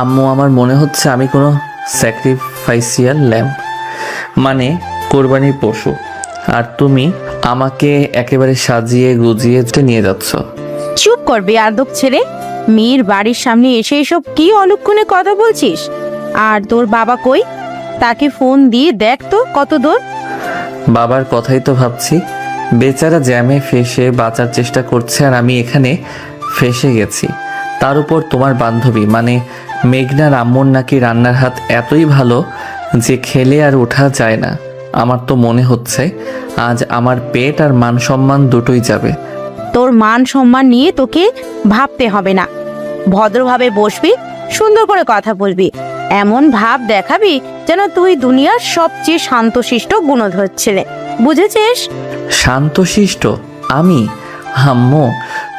আম্মু, আমার মনে হচ্ছে আমি কোনো স্যাক্রিফাইসিয়াল ল্যাম্প, মানে কোরবানির পশু, আর তুমি আমাকে একেবারে সাজিয়ে গুজিয়ে নিয়ে যাচ্ছ। চুপ করবি আদব ছেড়ে। মেয়ের বাড়ির সামনে এসে এসব কি অলক্ষণে কথা বলছিস? আর তোর বাবা কই? তাকে ফোন দিয়ে দেখ তো কত দূর। বাবার কথাই তো ভাবছি। বেচারা জ্যামে ফেসে বাঁচার চেষ্টা করছে, আর আমি এখানে ফেসে গেছি। তার উপর তোমার বান্ধবী মানে মেঘনার আম্মুর নাকি রান্নার হাত এতই ভালো যে খেলে আর ওঠা যায় না। আমার তো মনে হচ্ছে আজ আমার পেট আর মান সম্মান দুটোই যাবে। তোর মান সম্মান নিয়ে তোকে ভাবতে হবে না। ভদ্রভাবে বসবি, সুন্দর করে কথা বলবি, এমন ভাব দেখাবি যেন তুই দুনিয়ার সবচেয়ে শান্তশিষ্ট গুণধর ছেলে। বুঝেছিস? শান্তশিষ্ট আমি? আম্মু,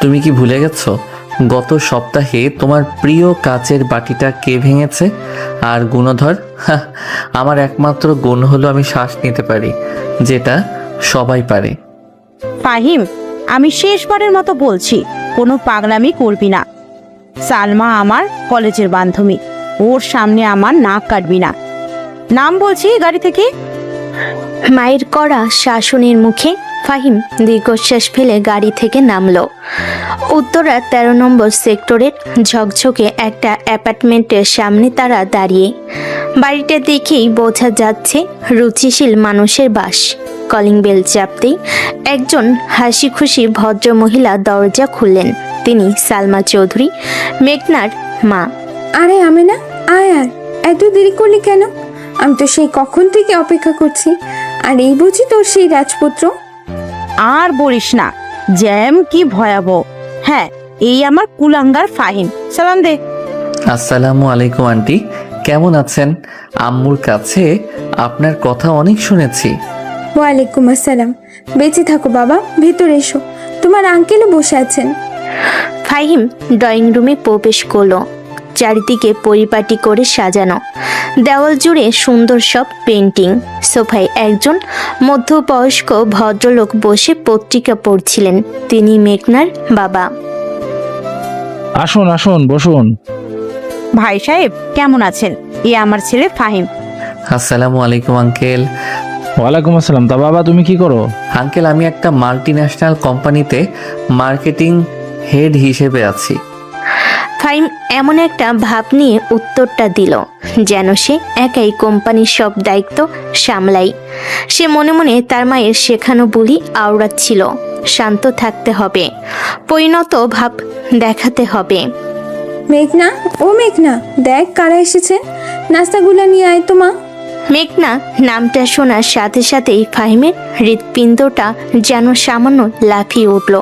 তুমি কি ভুলে গেছো গত সপ্তাহে তোমার প্রিয় কাচের বাটিটা কে ভেঙেছে? আর গুণধর? আমার একমাত্র গুণ হলো আমি শ্বাস নিতে পারি, যেটা সবাই পারে। ফাহিম, আমি শেষবারের মতো বলছি, কোনো পাগলামি করবি না। সালমা আমার কলেজের বান্ধবী, ওর সামনে আমার নাক কাটবি না। নাম বলছি গাড়ি থেকে। মায়ের কড়া শাসনের মুখে ফাহিম দীর্ঘশ্বাস ফেলে গাড়ি থেকে নামলো। উত্তরা 13 নম্বর সেক্টরের ঝকঝকে একটা অ্যাপার্টমেন্টের সামনে তারা দাঁড়িয়ে। বাড়িটা দেখেই বোঝা যাচ্ছে রুচিশীল মানুষের বাস। কলিং বেল চাপতেই একজন হাসি খুশি ভদ্র মহিলা দরজা খুললেন। তিনি সালমা চৌধুরী, মেঘনার মা। আরে আমিনা, আয় আয়, এত দেরি করলি কেন? আমি তো সেই কখন থেকে অপেক্ষা করছি। আর এই বুঝি তোর সেই রাজপুত্র? আর বলিস না, জ্যাম কি ভয়াবহ। হ্যাঁ, এই আমার কুলাঙ্গার ফাহিম। সালাম দে। আসসালামু আলাইকুম আন্টি, কেমন আছেন? আম্মুর কাছে আপনার কথা অনেক শুনেছি। ওয়ালাইকুম আসসালাম। বেঁচে থাকো বাবা, ভেতরে এসো, তোমার আঙ্কেলও বসে আছেন। ফাহিম ড্রয়িং রুমে প্রবেশ করলো। চারিদিকে পরিপাটি করে সাজানো, দেওয়াল জুড়ে সুন্দর সব পেন্টিং। সোফায় একজন মধ্যবয়স্ক ভদ্রলোক বসে পত্রিকা পড়ছিলেন। তিনি মেঘনার বাবা। আসুন আসুন, বসুন। ভাই সাহেব কেমন আছেন? এ আমার ছেলে ফাহিম। আসসালামু আলাইকুম আঙ্কেল। ওয়ালাইকুম আসসালাম। তা বাবা, তুমি কি করো? আঙ্কেল, আমি একটা মাল্টিন্যাশনাল কোম্পানিতে মার্কেটিং হেড হিসেবে আছি। ফাহিম এমন একটা ভাব নিয়ে উত্তরটা দিল যেন সে একাই কোম্পানির সব দায়িত্ব সামলাই। সে মনে মনে তার মায়ের শেখানো বুলি আওড়াচ্ছিল, শান্ত থাকতে হবে, পরিণত ভাব দেখাতে হবে। মেঘনা, ও মেঘনা, দেখ কারা এসেছেন, নাস্তাগুলো নিয়ে আয় তো মা। মেঘনা নামটা শোনার সাথে সাথেই ফাহিমের হৃৎপিণ্ডটা যেন সামান্য লাফিয়ে উঠল।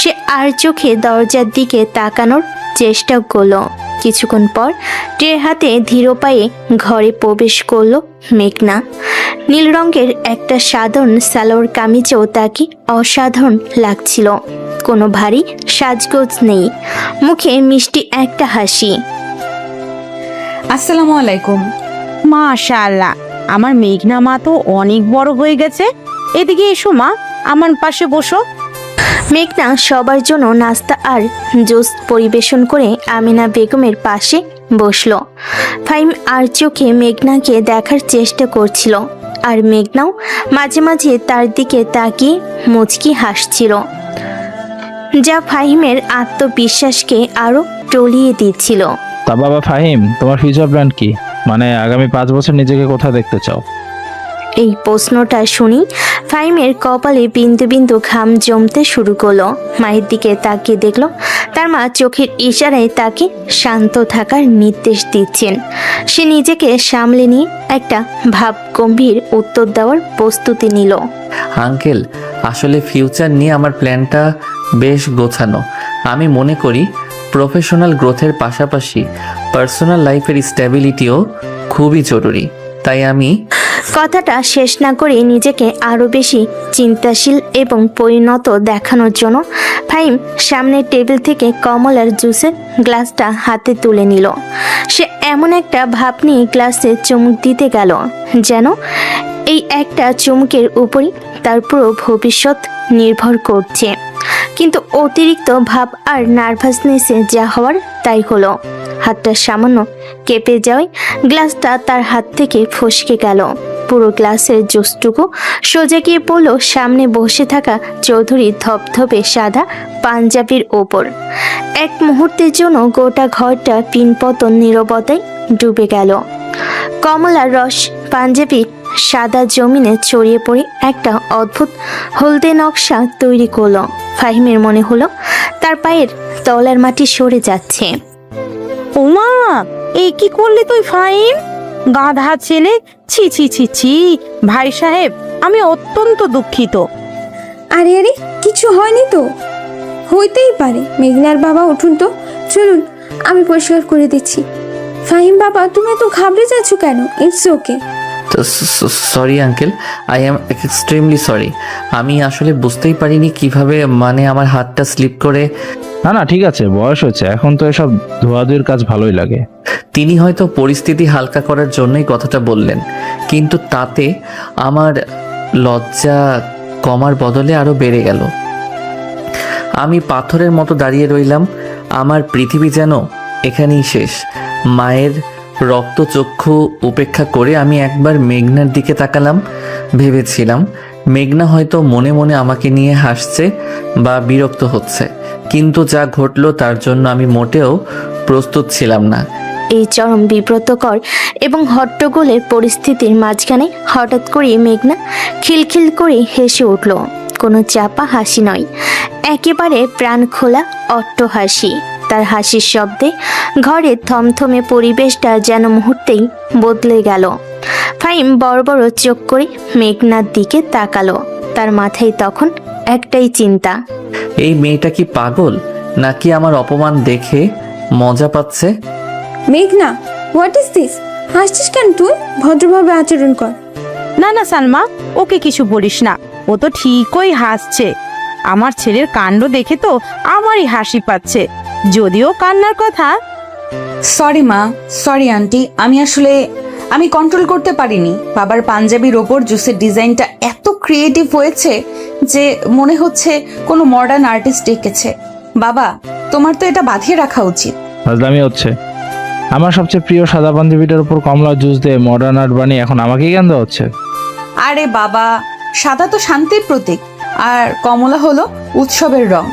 সে আর চোখে দরজার দিকে তাকানোর চেষ্টা করলো। কিছুক্ষণ পর ট্রে হাতে ধীর পায়ে ঘরে প্রবেশ করলো মেঘনা। নীল রঙের একটা সাধারণ সালোয়ার কামিজেও তাকে অসাধারণ লাগছিল। কোনো ভারী সাজগোজ নেই, মুখে মিষ্টি একটা হাসি। আসসালামু আলাইকুম। মাশাআল্লাহ, আমার মেঘনা মা তো অনেক বড় হয়ে গেছে। এদিকে এসো মা, আমার পাশে বসো। মেঘনা সবার জন্য নাস্তা আর জুস পরিবেশন করে আমিনা বেগমের পাশে বসলো। ফাহিম আর চোখে মেঘনাকে দেখার চেষ্টা করছিল, আর মেঘনাও মাঝে মাঝে তার দিকে তাকিয়ে মুচকি হাসছিল, যা ফাহিমের আত্মবিশ্বাসকে আরো টলিয়ে দিচ্ছিল। তা বাবা ফাহিম, তোমার ফিউচার প্ল্যান কি? মানে আগামী 5 বছর নিজেকে কোথায় দেখতে চাও? এই প্রশ্নটা শুনি ফাহিমের কপালে বিন্দু বিন্দু ঘাম জমতে শুরু করলো। মায়ের দিকে তাকিয়ে দেখলো তার মা চোখের ইশারায় তাকে শান্ত থাকার নির্দেশ দিচ্ছেন। সে নিজেকে সামলে নিয়ে একটা ভাব গম্ভীর উত্তর দেওয়ার প্রস্তুতি নিল। আঙ্কেল, আসলে ফিউচার নিয়ে আমার প্ল্যানটা বেশ গোছানো। আমি মনে করি প্রফেশনাল গ্রোথের পাশাপাশি পার্সোনাল লাইফের স্টেবিলিটিও খুবই জরুরি। তাই আমি কথাটা শেষ না করে নিজেকে আরো বেশি চিন্তাশীল এবং পরিণত দেখানোর জন্য ফাহিম সামনের টেবিল থেকে কমলার জুসের গ্লাসটা হাতে তুলে নিল। সে এমন একটা ভাব নিয়ে গ্লাসে চুমুক দিতে গেল যেন এই একটা চুমুকের উপরই তার পুরো ভবিষ্যৎ নির্ভর করছে। কিন্তু অতিরিক্ত ভাব আর নার্ভাসনেসে যা হওয়ার তাই হলো। হাতটা সামান্য কেঁপে যাওয়ায় গ্লাসটা তার হাত থেকে ফসকে গেল। পুরো গ্লাসের জুসটুকু সোজা গিয়ে পড়ল সামনে বসে থাকা চৌধুরী ধপধপে সাদা পাঞ্জাবির ওপর। এক মুহূর্তের জন্য গোটা ঘরটা পিনপতন নীরবতায় ডুবে গেল। কমলার রস পাঞ্জাবির সাদা জমিনে ছড়িয়ে পড়ে একটা অদ্ভুত হলদে নকশা তৈরি করলো। ফাহিমের মনে হলো তার পায়ের তলার মাটি সরে যাচ্ছে। ওমা, এই কি করলি তুই ফাহিম? গাধা ছেলে! ছি ছি ছি ছি! ভাই সাহেব, আমি অত্যন্ত দুঃখিত। আরে আরে, কিছু হয়নি তো? হইতেই পারে। মেঘনার বাবা উঠুন তো, চলুন আমি পরিষ্কার করে দিচ্ছি। ফাহিম বাবা, তুমি এত ঘাবড়ে যাচ্ছ কেন? It's okay. তো sorry uncle, I am extremely sorry. আমি আসলে বুঝতেই পারিনি কিভাবে, মানে আমার হাতটা স্লিপ করে। না না, ঠিক আছে, বয়স হচ্ছে, এখন তো এসব ধোয়াধুয়ির কাজ ভালোই লাগে। তিনি হয়তো পরিস্থিতি হালকা করার জন্যই কথাটা বললেন, কিন্তু তাতে আমার লজ্জা কমার বদলে আরো বেড়ে গেল। আমি পাথরের মতো দাঁড়িয়ে রইলাম। আমার পৃথিবী যেন এখানেই শেষ। মায়ের রক্তচক্ষু উপেক্ষা করে আমি একবার মেঘনার দিকে তাকালাম। ভেবেছিলাম মেঘনা হয়তো মনে মনে আমাকে নিয়ে হাসছে বা বিরক্ত হচ্ছে, কিন্তু যা ঘটলো তার জন্য আমি মোটেও প্রস্তুত ছিলাম না। এই চরম বিব্রতকর এবং হট্টগোলের পরিস্থিতির মাঝখানে হঠাৎ করে মেঘনা খিলখিল করে হেসে উঠল। কোনো চাপা হাসি নয়, একেবারে প্রাণ খোলা অট্ট হাসি। তার হাসির শব্দে ঘরের থমথমে পরিবেশটা যেন মুহূর্তেই বদলে গেল। ফাহিম বড় বড় চোখ করে মেঘনার দিকে তাকালো। তার মাথায় তখন একটাই চিন্তা, এই মেয়েটা কি পাগল, নাকি আমার অপমান দেখে মজা পাচ্ছে? মেঘনা, হোয়াট ইজ দিস? হাসছিস কেন তুই? ভদ্রভাবে আচরণ কর। না না সালমা, ওকে কিছু বলিস না, ও তো ঠিকই হাসছে। আমার ছেলের কাণ্ড দেখে তো আমারই হাসি পাচ্ছে, যদিও কান্নার কথা। সরি মা, সরি আন্টি, আমি কন্ট্রোল করতে পারিনি। বাবার পাঞ্জাবির ওপর জুসের ডিজাইনটা এত ক্রিয়েটিভ হয়েছে যে মনে হচ্ছে কোনো মডার্ন আর্টিস্ট এঁকেছে। বাবা, তোমার তো এটা বাঁধিয়ে রাখা উচিত। ফাজলামি হচ্ছে। আমার সবচেয়ে প্রিয় সাদা পাঞ্জাবিটার উপর কমলা জুস দিয়ে মডার্ন আর্ট বানিয়ে এখন আমাকেই জ্ঞান দেওয়া হচ্ছে। আরে বাবা, সাদা তো শান্তির প্রতীক, আর কমলা হলো উৎসবের রং।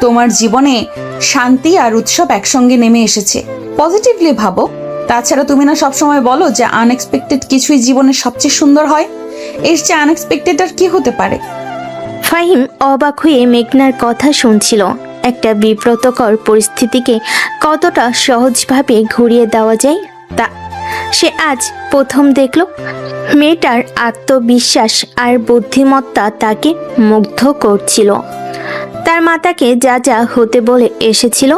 তোমার জীবনে শান্তি আর উৎসব একসঙ্গে নেমে এসেছে। পজিটিভলি ভাবো। তাছাড়া তুমি না সবসময় বলো যে আনএক্সপেক্টেড কিছুই জীবনের সবচেয়ে সুন্দর হয়। এর চেয়ে আনএক্সপেক্টেড আর কি হতে পারে? ফাহিম অবাক হয়ে মেঘনার কথা শুনছিল। একটা বিব্রতকর পরিস্থিতিকে কতটা সহজভাবে ঘুরিয়ে দেওয়া যায় তা সে আজ প্রথম দেখল। মেয়েটার আত্মবিশ্বাস আর বুদ্ধিমত্তা তাকে মুগ্ধ করছিল। তার মাতাকে যা যা হতে বলে এসেছিল,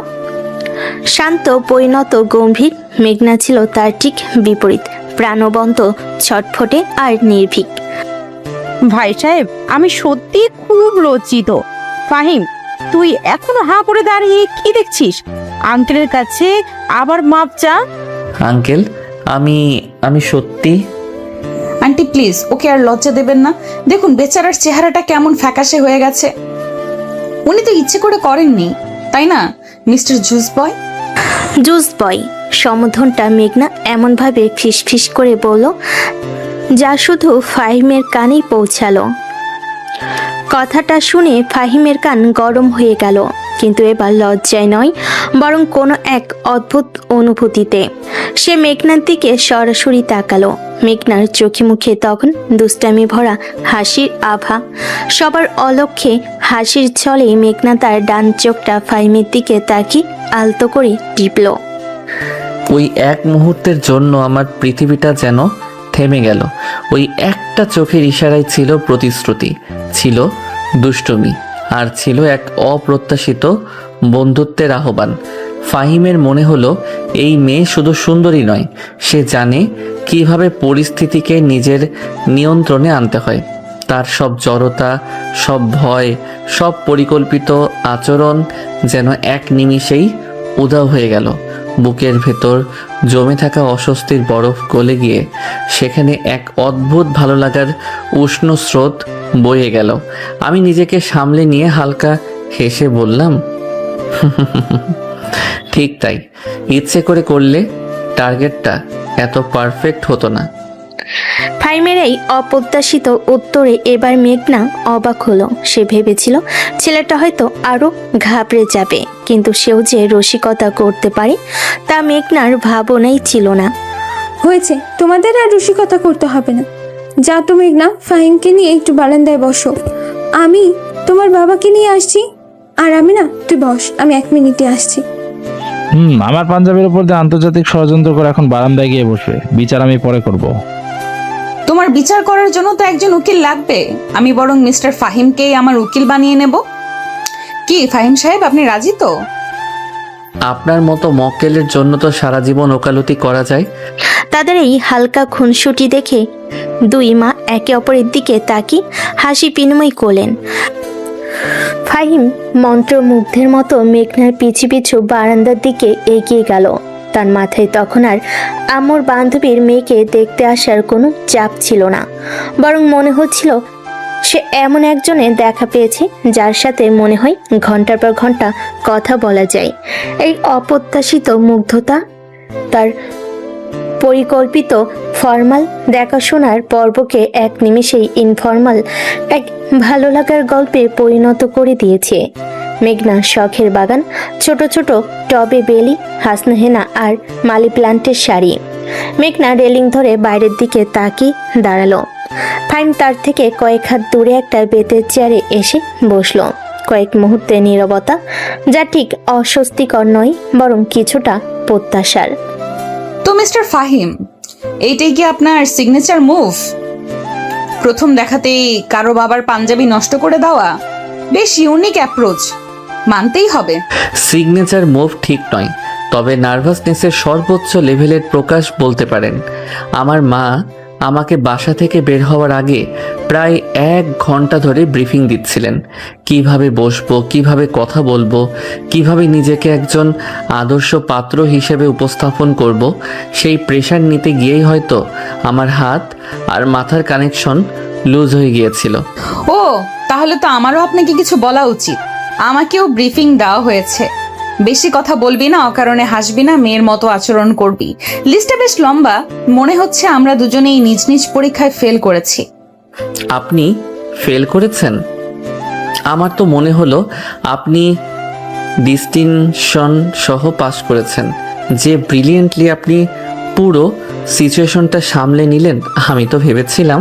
শান্ত, পরিণত, গম্ভীর, মেঘনা ছিল তার ঠিক বিপরীত, প্রাণবন্ত, ছটফটে আর নির্ভীক। ভাই সাহেব, আমি সত্যি খুব লজ্জিত। ফাহিম, তুই এখনো হাঁ করে দাঁড়িয়ে কি দেখছিস? আঙ্কেলের কাছে আবার মাপ চা। আঙ্কেল, আমি সত্যি। আন্টি প্লিজ, ওকে আর লজ্জা দেবেন না। দেখুন বেচারার চেহারাটা কেমন ফ্যাকাশে হয়ে গেছে। উনি তো ইচ্ছে করে করেননি, তাই না মিস্টার জুস বয়? জুস বয় সম্বোধনটা মেঘনা এমনভাবে ফিসফিস করে বলল যা শুধু ফাহিমের কানেই পৌঁছালো। কথাটা শুনে ফাহিমের কান গরম হয়ে গেল, কিন্তু এবার লজ্জায় নয়, বরং কোনো এক অদ্ভুত অনুভূতিতে। সে মেঘনার দিকে সরাসরি তাকালো। মেঘনার চোখে মুখে তখন দুষ্টামি ভরা হাসির আভা। সবার অলক্ষ্যে হাসির ছলে মেঘনা তার ডান চোখটা ফাহিমের দিকে তাকিয়ে আলতো করে টিপল। ওই এক মুহূর্তের জন্য আমার পৃথিবীটা যেন থেমে গেল। ওই একটা চোখের ইশারায় ছিল প্রতিশ্রুতি, ছিল দুষ্টুমি, আর ছিল এক অপ্রত্যাশিত বন্ধুত্বের আহ্বান। ফাহিমের মনে হলো এই মেয়ে শুধু সুন্দরী নয়, সে জানে কিভাবে পরিস্থিতিকে নিজের নিয়ন্ত্রণে আনতে হয়। তার সব জড়তা, সব ভয়, সব পরিকল্পিত আচরণ যেন এক নিমিষেই উধাও হয়ে গেল। বুকের ভেতর জমে থাকা অস্বস্তির বরফ গলে গিয়ে সেখানে এক অদ্ভুত ভালো লাগার উষ্ণ স্রোত বয়ে গেল। আমি নিজেকে সামলে নিয়ে হালকা হেসে বললাম, ঠিক তাই, ইচ্ছে করে করলে টার্গেটটা এত পারফেক্ট হতো না। ফাইমের এই অপ্রত্যাশিত উত্তরে এবার মেঘনা অবাক হলো। সে ভেবেছিল ছেলেটা হয়তো আরো ঘাবড়ে যাবে, কিন্তু সেও যে রসিকতা করতে পারে তা মেঘনার ভাবনাই ছিল না। হয়েছে, তোমাদের আর রসিকতা করতে হবে না। যা তুমি না ফাহিমকে নিয়ে একটু বারান্দায় বসো, আমি তোমার বাবাকে নিয়ে আসছি। আর আমি না, তুই বস, আমি 1 মিনিটে আসছি। আমার পাঞ্জাবের উপর দিয়ে আন্তর্জাতিক ষড়যন্ত্র করে এখন বারান্দায় গিয়ে বসবে। বিচার আমি পরে করব। তোমার বিচার করার জন্য তো একজন উকিল লাগবে। আমি বরং মিস্টার ফাহিমকেই আমার উকিল বানিয়ে নেব। কি ফাহিম সাহেব, আপনি রাজি তো? আপনার মতো মক্কেলের জন্য তো সারা জীবন ওকালতি করা যায়। তাদের এই হালকা খুনসুটি দেখে দুই মা একে অপরের দিকে তাকিয়ে হাসি বিনিময় করলেন। ফাহিম মন্ত্রমুগ্ধের মতো মেঘনার পিছু পিছু বারান্দার দিকে এগিয়ে গেল। তার মাথায় তখন আর আম্মুর বান্ধবীর মেয়েকে দেখতে আসার কোনো চাপ ছিল না, বরং মনে হচ্ছিল সে এমন একজনের দেখা পেয়েছে যার সাথে মনে হয় ঘন্টার পর ঘন্টা কথা বলা যায়। এই অপ্রত্যাশিত মুগ্ধতা তার পরিকল্পিত ফর্মাল দেখাশোনার পর্বকে এক নিমেষেই ইনফর্মাল এক ভালো লাগার গল্পে পরিণত করে দিয়েছে। মেঘনা শখের বাগান, ছোট ছোট টবে বেলি, হাসনাহেনা আর মালি প্লান্টের শাড়ি। মেঘনা রেলিং ধরে বাইরের দিকে তাকিয়ে দাঁড়ালো। ফাইম তার থেকে কয়েক হাত দূরে একটা বেতের চেয়ারে এসে বসলো। কয়েক মুহূর্তে নীরবতা, যা ঠিক অস্বস্তিকর নয় বরং কিছুটা প্রত্যাশার। তো মিস্টার ফাহিম, এইটাই কি আপনার সিগনেচার মুভ? প্রথম দেখাতেই কারো বাবার পাঞ্জাবি নষ্ট করে দেওয়া বেশ ইউনিক অ্যাপ্রোচ, মানতেই হবে। সিগনেচার মুভ ঠিক নয়, তবে নার্ভাসনেসের সর্বোচ্চ লেভেলের প্রকাশ বলতে পারেন। আমার মা আমাকে বাসা থেকে বের হওয়ার আগে প্রায় 1 ঘন্টা ধরে ব্রিফিং দিচ্ছিলেন। কিভাবে বসবো, কিভাবে কথা বলবো, কিভাবে নিজেকে একজন আদর্শ পাত্র হিসেবে উপস্থাপন করব, সেই প্রেশার নিতে গিয়েই হয়তো আমার হাত আর মাথার কানেকশন লুজ হয়ে গিয়েছিল। ও, তাহলে তো আমারও আপনাকে কিছু বলা উচিত। আমাকেও ব্রিফিং দেওয়া হয়েছে। বেশি কথা বলবি না, অকারণে হাসবি না, মেয়ের মতো আচরণ করবি। লিস্টটা বেশ লম্বা। মনে হচ্ছে আমরা দুজনেই নিজ নিজ পরীক্ষায় ফেল করেছি। আপনি ফেল করেছেন? আমার তো মনে হলো আপনি ডিস্টিংশন সহ পাস করেছেন। যে ব্রিলিয়েন্টলি আপনি পুরো সিচুয়েশনটা সামলে নিলেন। আমি তো ভেবেছিলাম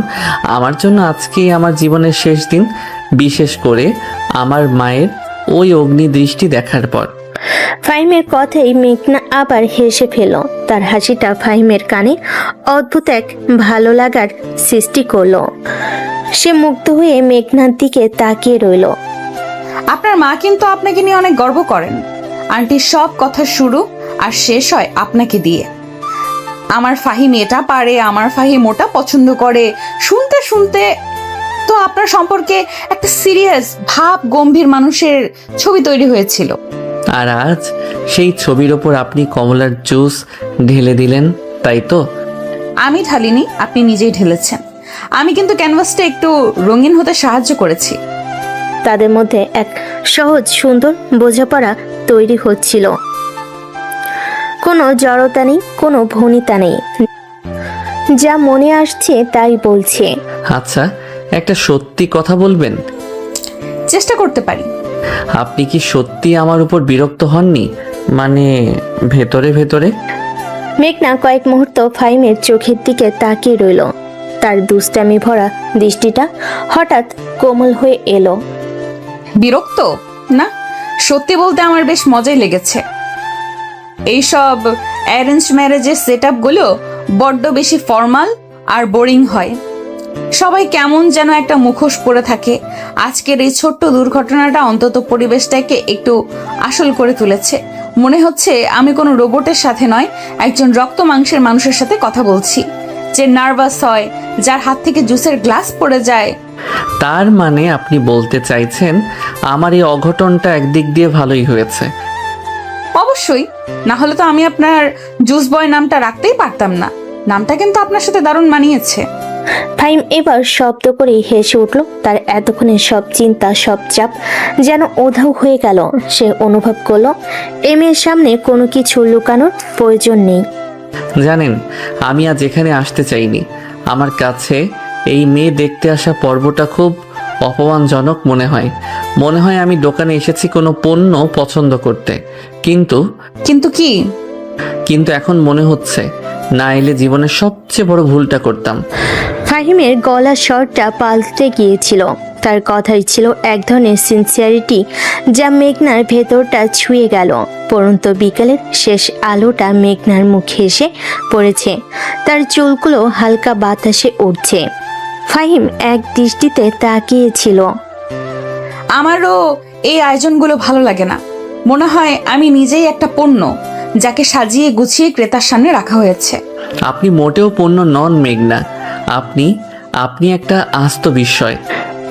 আমার জন্য আজকেই আমার জীবনের শেষ দিন, বিশেষ করে আমার মায়ের ওই অগ্নিদৃষ্টি দেখার পর। ফাহিমের কথাই মেঘনা আবার হেসে ফেল। তার হাসিটা ফাহিমের কানে অদ্ভুত এক ভালো লাগার সৃষ্টি করলো। সে মুগ্ধ হয়ে মেঘনার দিকে তাকিয়ে রইল। আপনার মা কিন্তু আপনাকে নিয়ে অনেক গর্ব করেন। আন্টির সব কথা শুরু আর শেষ হয় আপনাকে দিয়ে। আমার ফাহিম এটা পারে, আমার ফাহিম ওটা পছন্দ করে। শুনতে শুনতে তো আপনার সম্পর্কে একটা সিরিয়াস ভাব গম্ভীর মানুষের ছবি তৈরি হয়েছিল। আর আজ সেই ছবির ওপর আপনি কমলার জুস ঢেলে দিলেন, তাই তো? আমি ঢালিনি, আপনি নিজেই ঢেলেছেন। আমি কিন্তু ক্যানভাসটা একটু রঙিন হতে সাহায্য করেছি। তাদের মধ্যে এক সহজ সুন্দর বোঝাপড়া তৈরি হচ্ছিল। কোনো জড়তা নেই, কোনো ভনিতা নেই, যা মনে আসছে তাই বলছে। আচ্ছা, একটা সত্যি কথা বলবেন? চেষ্টা করতে পারি। আপনি কি সত্যি আমার উপর বিরক্ত হননি? মানে ভেতরে ভেতরে? মেঘনা কয়েক মুহূর্ত ফাহিমের চোখের দিকে তাকিয়ে রইল। তার দুষ্টামি ভরা দৃষ্টিটা হঠাৎ কোমল হয়ে এলো। বিরক্ত না, সত্যি বলতে আমার বেশ মজাই লেগেছে। এইসব অ্যারেঞ্জ ম্যারেজের সেট আপগুলো বড্ড বেশি ফর্মাল আর বোরিং হয়। সবাই কেমন যেন একটা মুখোশ পরে থাকে। আজকের এই ছোট্ট দুর্ঘটনাটা অন্তত পরিবেশটাকে একটু আসল করে তুলেছে। মনে হচ্ছে আমি কোনো রোবটের সাথে নয়, একজন রক্ত মাংসের মানুষের সাথে কথা বলছি, যে নার্ভাস হয়, যার হাত থেকে জুসের গ্লাস পড়ে যায়। তার মানে আপনি বলতে চাইছেন আমার এই অঘটনটা একদিক দিয়ে ভালোই হয়েছে? অবশ্যই, না হলে তো আমি আপনার জুস বয় নামটা রাখতেই পারতাম না। নামটা কিন্তু আপনার সাথে দারুণ মানিয়েছে। ফাহিম এবার শব্দ করে হেসে উঠল। তার এতক্ষণের সব চিন্তা, সব চাপ যেন উধাও হয়ে গেল। সে অনুভব করলো এই মেয়ের সামনে কোনো কিছু লুকানোর প্রয়োজন নেই। জানেন, আমি আজ এখানে আসতে চাইনি। আমার কাছে এই মেয়ে দেখতে আসা পর্বটা খুব অপমানজনক মনে হয় আমি দোকানে এসেছি কোনো পণ্য পছন্দ করতে। কিন্তু কিন্তু এখন মনে হচ্ছে না এলে জীবনের সবচেয়ে বড় ভুলটা করতাম। ফাহিমের গলার স্বরটা পাল্টে গিয়েছিল। তার কথাই ছিল এক ধরনের সিনসিয়ারিটি যা মেঘনার ভেতরটা ছুঁয়ে গেল। পরন্ত বিকেলের শেষ আলোটা মেঘনার মুখে এসে পড়েছে। তার চুলগুলো হালকা বাতাসে উঠছে। ফাহিম এক দৃষ্টিতে তাকিয়েছিল। আমারও এই আয়োজনগুলো ভালো লাগে না। মনে হয় আমি নিজেই একটা পণ্য, যাকে সাজিয়ে গুছিয়ে ক্রেতার সামনে রাখা হয়েছে। আপনি মোটেও পণ্য নন মেঘনা, আপনি একটা আস্ত বিস্ময়।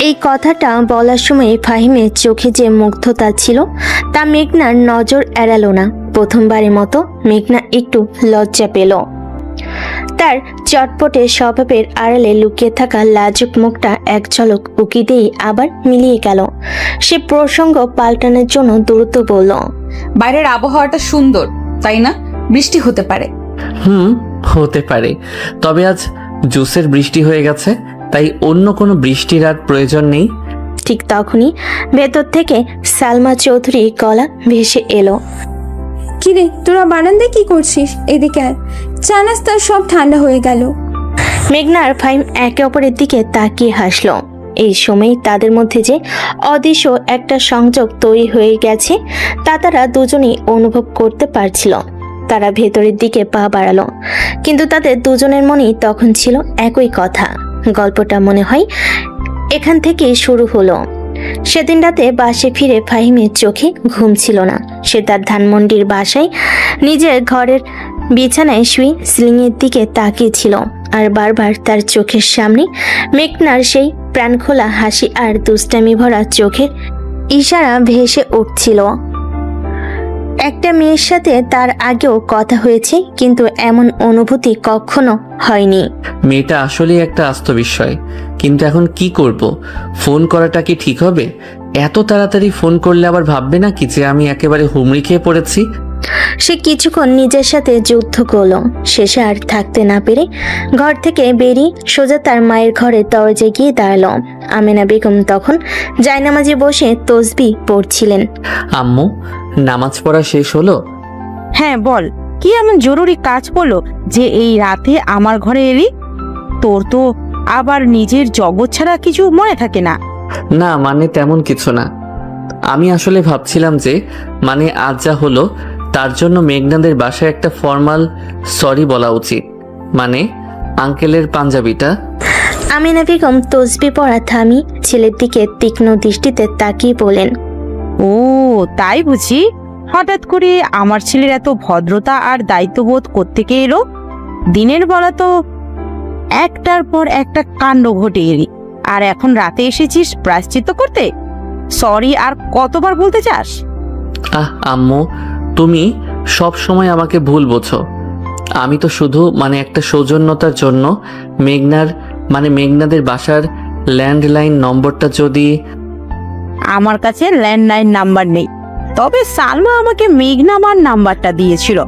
এই কথাটা বলার সময় ফাহিমের চোখে যে মুগ্ধতা ছিল তা মেঘনার নজর এড়ালো না। প্রথমবারের মতো মেঘনা একটু লজ্জা পেল। তার চটপটে স্বভাবের আড়ালে লুকিয়ে থাকা লাজুক মুখটা এক ঝলক উকি দিয়ে আবার মিলিয়ে গেল। সে প্রসঙ্গ পাল্টানোর জন্য দ্রুত বলল, বাইরের আবহাওয়াটা সুন্দর, তাই না? বৃষ্টি হতে পারে। হতে পারে, তবে আজ জুসের বৃষ্টি হয়ে গেছে, তাই অন্য কোনো বৃষ্টির আর প্রয়োজন নেই। ঠিক তখনই ভেতর থেকে সালমা চৌধুরী গলা ভেসে এলো। কিরে, তোরা বারান্দায় কি করছিস? এদিকে আয়, চা নাস্তা সব ঠান্ডা হয়ে গেল। মেঘনা আর ফাহিম একে অপরের দিকে তাকিয়ে হাসলো। এই সময় তাদের মধ্যে যে অদৃশ্য একটা সংযোগ তৈরি হয়ে গেছে তা তারা দুজনেই অনুভব করতে পারছিল। তারা ভেতরের দিকে পা বাড়ালো, কিন্তু তাদের দুজনের মনেই তখন ছিল একই কথা। গল্পটা মনে হয় এখান থেকেই শুরু হলো। সেদিন রাতে বাসে ফিরে ফাহিমের চোখে ঘুম ছিল না। সে তার ধানমন্ডির বাসায় নিজের ঘরের বিছানায় শুয়ে সিলিংয়ের দিকে তাকিয়েছিল, আর বারবার তার চোখের সামনে মেঘনার সেই প্রাণখোলা হাসি আর দুষ্টামি ভরা চোখের ইশারা ভেসে উঠছিল। একটা মেয়ের সাথে তার আগেও কথা হয়েছে, কিন্তু এমন অনুভূতি কখনো হয়নি। মেয়েটা আসলেই একটা আস্ত বিস্ময়, কিন্তু এখন কি করব? ফোন করাটা কি ঠিক হবে? এত তাড়াতাড়ি ফোন করলে আবার ভাববে না কি যে আমি একেবারে হুমড়ি খেয়ে পড়েছি? সে কিছুক্ষণ নিজের সাথে যুদ্ধ করলো। শেষে আর থাকতে না পেরে ঘর থেকে বেরিয়ে সোজা তার মায়ের ঘরে দরজায় গিয়ে দাঁড়ালো। আমেনা বেগম তখন জায়নামাজে বসে তসবিহ পড়ছিলেন। আম্মু, নামাজ পড়া শেষ হলো? হ্যাঁ বল, কি এমন জরুরি কাজ পড়লো যে এই রাতে আমার ঘরে এলি? তোর তো আবার নিজের জগৎ ছাড়া কিছু মনে থাকে না। না, মানে তেমন কিছু না। আমি আসলে ভাবছিলাম যে আজ যা হলো তার জন্য মেঘনাদের বাসায় একটা ফর্মাল সরি বলা উচিত। আঙ্কেলের পাঞ্জাবিটা। আমেনা বেগম তসবিহ পড়া থামি ছেলের দিকে তীক্ষ্ণ দৃষ্টিতে তাকিয়ে বলেন, ও তাই বুঝি? হঠাৎ করে আমার ছেলের এত ভদ্রতা আর দায়িত্ববোধ কোত্থেকে এলো? দিনের বেলা তো একটার পর একটা কাণ্ড ঘটে এলি, আর এখন রাতে এসেছিস প্রায়শ্চিত্ত করতে? সরি আর কতবার বলতে চাস? আম্মু, তুমি সব সময় আমাকে ভুল বোঝো। আমি তো শুধু একটা সৌজন্যতার জন্য মেঘনাদের বাসার ল্যান্ডলাইন নম্বরটা যদি। আমার কাছে ল্যান্ডলাইন নাম্বার নেই, তবে সালমা আমাকে মেঘনামার নাম্বারটা দিয়েছিল।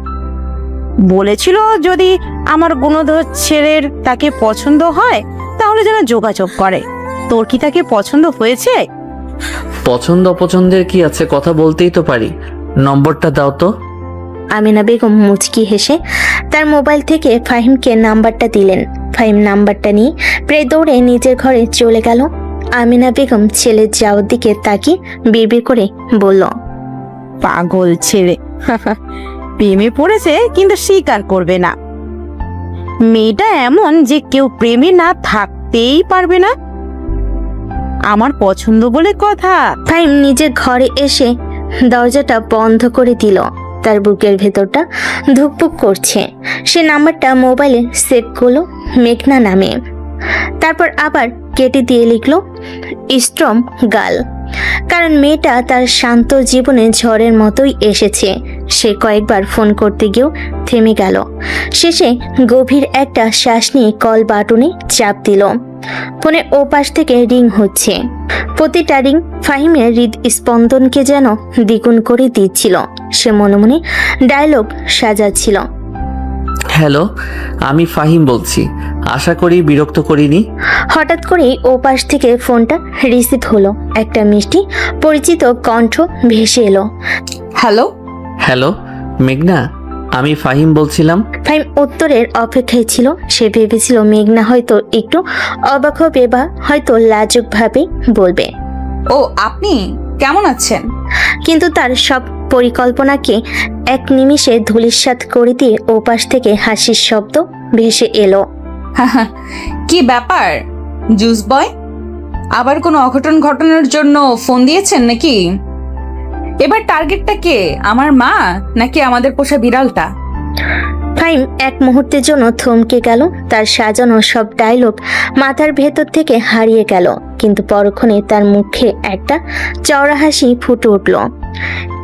বলেছিল যদি আমার গুণধর ছেলের তাকে পছন্দ হয় তাহলে যেন যোগাযোগ করে। তোর কি তাকে পছন্দ হয়েছে? পছন্দ অপছন্দের কি আছে, কথা বলতেই তো পারি। নম্বরটা দাও তো। আমেনা বেগম মুচকি হেসে তার মোবাইল থেকে ফাহিমকে নাম্বারটা দিলেন। ফাহিম নাম্বারটা নিয়ে প্রায় দৌড়ে নিজের ঘরে চলে গেল। আমেনা বেগম ছেলের যাওয়ার দিকে তাকিয়ে বিড়বিড় করে বলল, পাগল ছেলে, প্রেমে পড়েছে কিন্তু স্বীকার করবে না। মেয়েটা এমন যে কেউ প্রেমে না থাকতেই পারবে না। আমার পছন্দ বলে কথা। ফাহিম নিজের ঘরে এসে দরজাটা বন্ধ করে দিল। তার বুকের ভেতরটা ধুকপুক করছে। সে নাম্বারটা মোবাইলে সেভ করলো মেঘনা নামে। তারপর আবার কেটে দিয়ে লিখলো স্ট্রম গার্ল। কারণ মেয়েটা তার শান্ত জীবনে ঝড়ের মতোই এসেছে। সে কয়েকবার ফোন করতে গিয়েও থেমে গেল। শেষে গভীর একটা শ্বাস নিয়ে কল বাটনে চাপ দিল। ফোনের ওপাশ থেকে রিং হচ্ছে। প্রতিটা রিং ফাহিমের হৃদস্পন্দনকে যেন দ্বিগুণ করে দিচ্ছিল। সে মনে মনে ডায়লগ সাজাচ্ছিল। হ্যালো, আমি ফাহিম বলছি। আশা করি বিরক্ত করিনি। হঠাৎ করেই ওপাশ থেকে ফোনটা রিসিভ হলো। একটা মিষ্টি পরিচিত কণ্ঠ ভেসে এলো। হ্যালো। হ্যালো মেঘনা, আমি ফাহিম বলছিলাম। ফাহিম উত্তরের অপেক্ষায় ছিল। সে ভেবেছিল মেঘনা হয়তো একটু অবাক হবে বা হয়তো লাজুক ভাবে বলবে। ও, আপনি কেমন আছেন? কিন্তু তার সব পরিকল্পনাকে এক নিমিষে ধূলিসাৎ করে দিয়ে ওপাশ থেকে হাসির শব্দ ভেসে এলো। কি ব্যাপার জুস বয়, আবার কোনো অঘটন ঘটনার জন্য ফোন দিয়েছেন নাকি? এবার টার্গেটটা কে, আমার মা নাকি আমাদের পোষা বিড়ালটা? ফাহিম এক মুহূর্তের জন্য থমকে গেল। তার সাজানো সব ডায়লগ মাথার ভেতর থেকে হারিয়ে গেল। কিন্তু পরক্ষণে তার মুখে একটা চওড়া হাসি ফুটে উঠল।